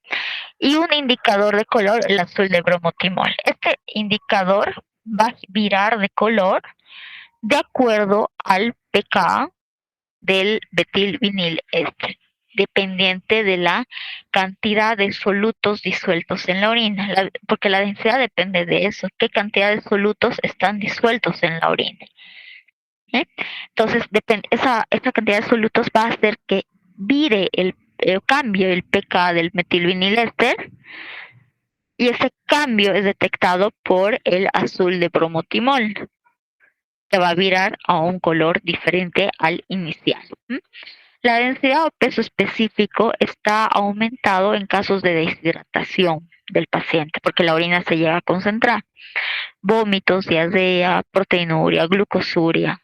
A: Y un indicador de color, el azul de bromotimol. Este indicador va a virar de color de acuerdo al pK del metilvinil-éster, dependiente de la cantidad de solutos disueltos en la orina, porque la densidad depende de eso, qué cantidad de solutos están disueltos en la orina. Entonces, esa cantidad de solutos va a hacer que vire cambie el pK del metilvinil-éster, y ese cambio es detectado por el azul de bromotimol, que va a virar a un color diferente al inicial. La densidad o peso específico está aumentado en casos de deshidratación del paciente, porque la orina se llega a concentrar. Vómitos, diarrea, proteinuria, glucosuria.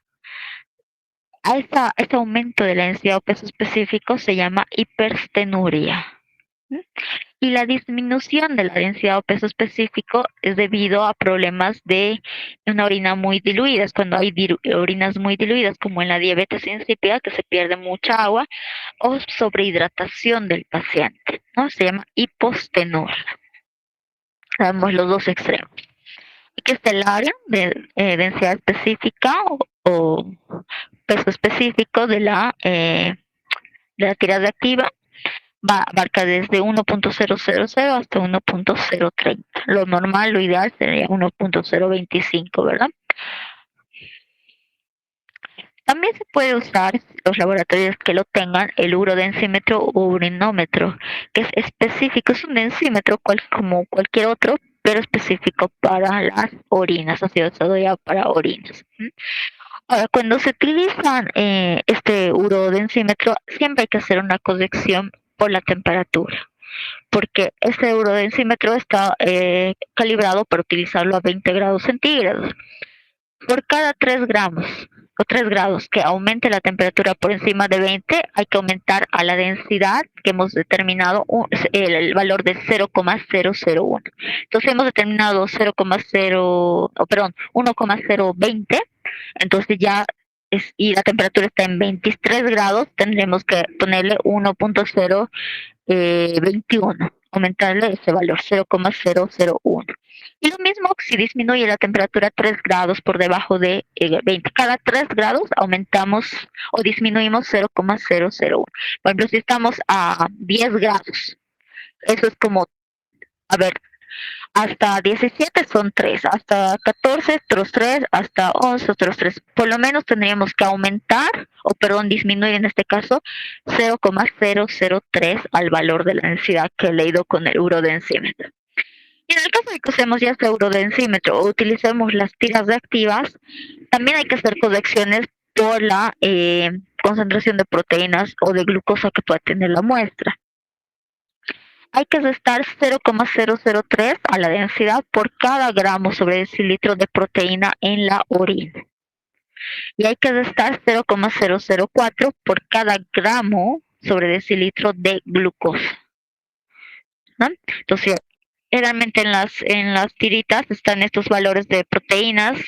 A: Este aumento de la densidad o peso específico se llama hiperstenuria. Y la disminución de la densidad o peso específico es debido a problemas de una orina muy diluida. Es cuando hay orinas muy diluidas, como en la diabetes insípida, que se pierde mucha agua, o sobrehidratación del paciente, ¿no? Se llama hipostenuria. Sabemos los dos extremos. Y que es el área de densidad específica o peso específico de la tira reactiva. Abarca desde 1.000 hasta 1.030. Lo normal, lo ideal sería 1.025, ¿verdad? También se puede usar, los laboratorios que lo tengan, el urodensímetro o urinómetro, que es específico, es un densímetro como cualquier otro, pero específico para las orinas, ha sido usado ya para orinas. Ahora, cuando se utilizan este urodensímetro, siempre hay que hacer una corrección por la temperatura, porque este urodensímetro está calibrado para utilizarlo a 20 grados centígrados. Por cada 3 gramos o 3 grados que aumente la temperatura por encima de 20, hay que aumentar a la densidad que hemos determinado el valor de 0,001. Entonces hemos determinado 1,020, entonces ya y la temperatura está en 23 grados, tendremos que ponerle 1.021, aumentarle ese valor 0,001. Y lo mismo si disminuye la temperatura 3 grados por debajo de 20. Cada 3 grados aumentamos o disminuimos 0,001. Por ejemplo, si estamos a 10 grados, eso es como, a ver, hasta 17 son 3, hasta 14 otros 3, hasta 11 otros 3. Por lo menos tendríamos que aumentar, disminuir en este caso, 0,003 al valor de la densidad que he leído con el urodensímetro. Y en el caso de que usemos ya este urodensímetro o utilicemos las tiras reactivas, también hay que hacer correcciones por la concentración de proteínas o de glucosa que pueda tener la muestra. Hay que restar 0,003 a la densidad por cada gramo sobre decilitro de proteína en la orina. Y hay que restar 0,004 por cada gramo sobre decilitro de glucosa, ¿no? Entonces, generalmente en las tiritas están estos valores de proteínas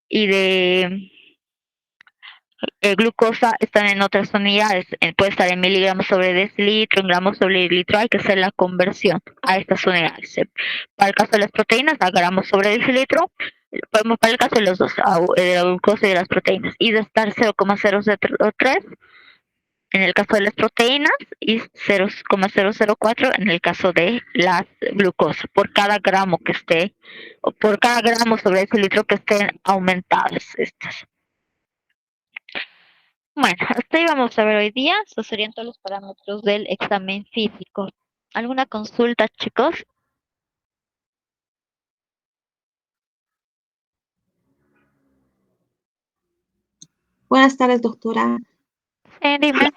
A: y de glucosa, están en otras unidades, puede estar en miligramos sobre decilitro, en gramos sobre litro. Hay que hacer la conversión a estas unidades. Para el caso de las proteínas, a gramos sobre decilitro, para el caso de los dos, de la glucosa y de las proteínas, y de estar 0,003 en el caso de las proteínas y 0,004 en el caso de las glucosa, por cada gramo que esté, o por cada gramo sobre ese litro que estén aumentadas estas. Bueno, hasta ahí vamos a ver hoy día. Esos serían todos los parámetros del examen físico. ¿Alguna consulta, chicos?
C: Buenas tardes, doctora.
A: Dime.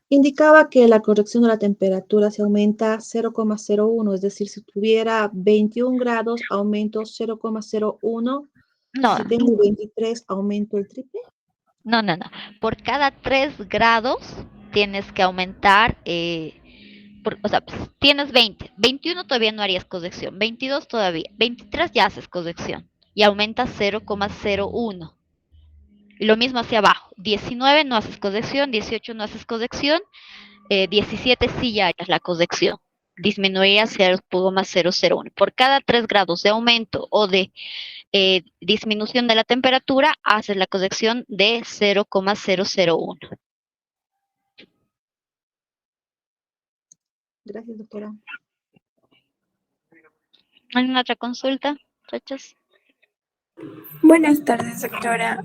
C: Indicaba que la corrección de la temperatura se aumenta 0,01, es decir, si tuviera 21 grados, aumento 0,01.
A: No,
C: Si tengo 23, aumento el triple.
A: no. Por cada 3 grados tienes que aumentar, o sea, tienes 20. 21 todavía no harías corrección. 22 todavía. 23 ya haces corrección. Y aumentas 0,01. Y lo mismo hacia abajo. 19 no haces corrección. 18 no haces corrección. 17 sí ya harías la corrección. Disminuiría 0,001. Por cada 3 grados de aumento o de disminución de la temperatura, haces la corrección de 0,001.
C: Gracias, doctora.
A: ¿Hay una otra consulta, muchachos?
D: Buenas tardes, doctora.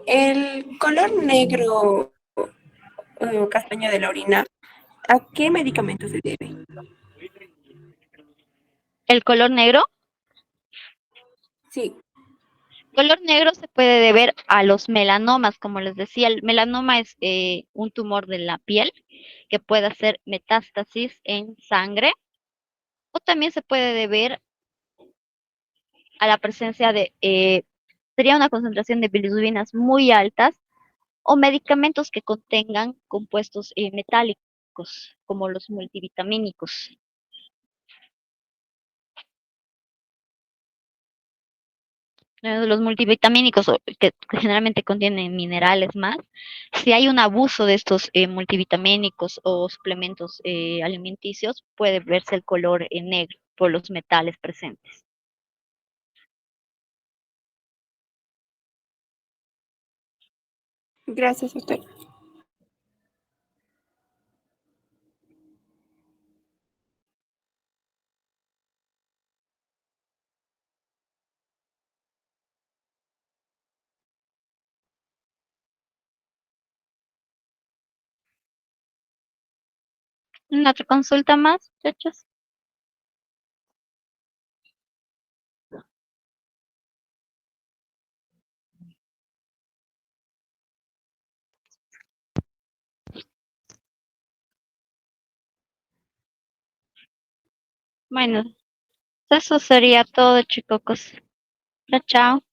D: El color negro o castaño de la orina, ¿a qué medicamento se debe?
A: ¿El color negro?
D: Sí.
A: Color negro se puede deber a los melanomas, como les decía. El melanoma es un tumor de la piel que puede hacer metástasis en sangre, o también se puede deber a la presencia de, sería una concentración de bilirrubinas muy altas, o medicamentos que contengan compuestos metálicos, como los multivitamínicos. Los multivitamínicos, que generalmente contienen minerales más, si hay un abuso de estos multivitamínicos o suplementos alimenticios, puede verse el color negro por los metales presentes.
D: Gracias, doctora.
A: ¿Una otra consulta más, muchachos? Bueno, eso sería todo, chicos. Chao, chao.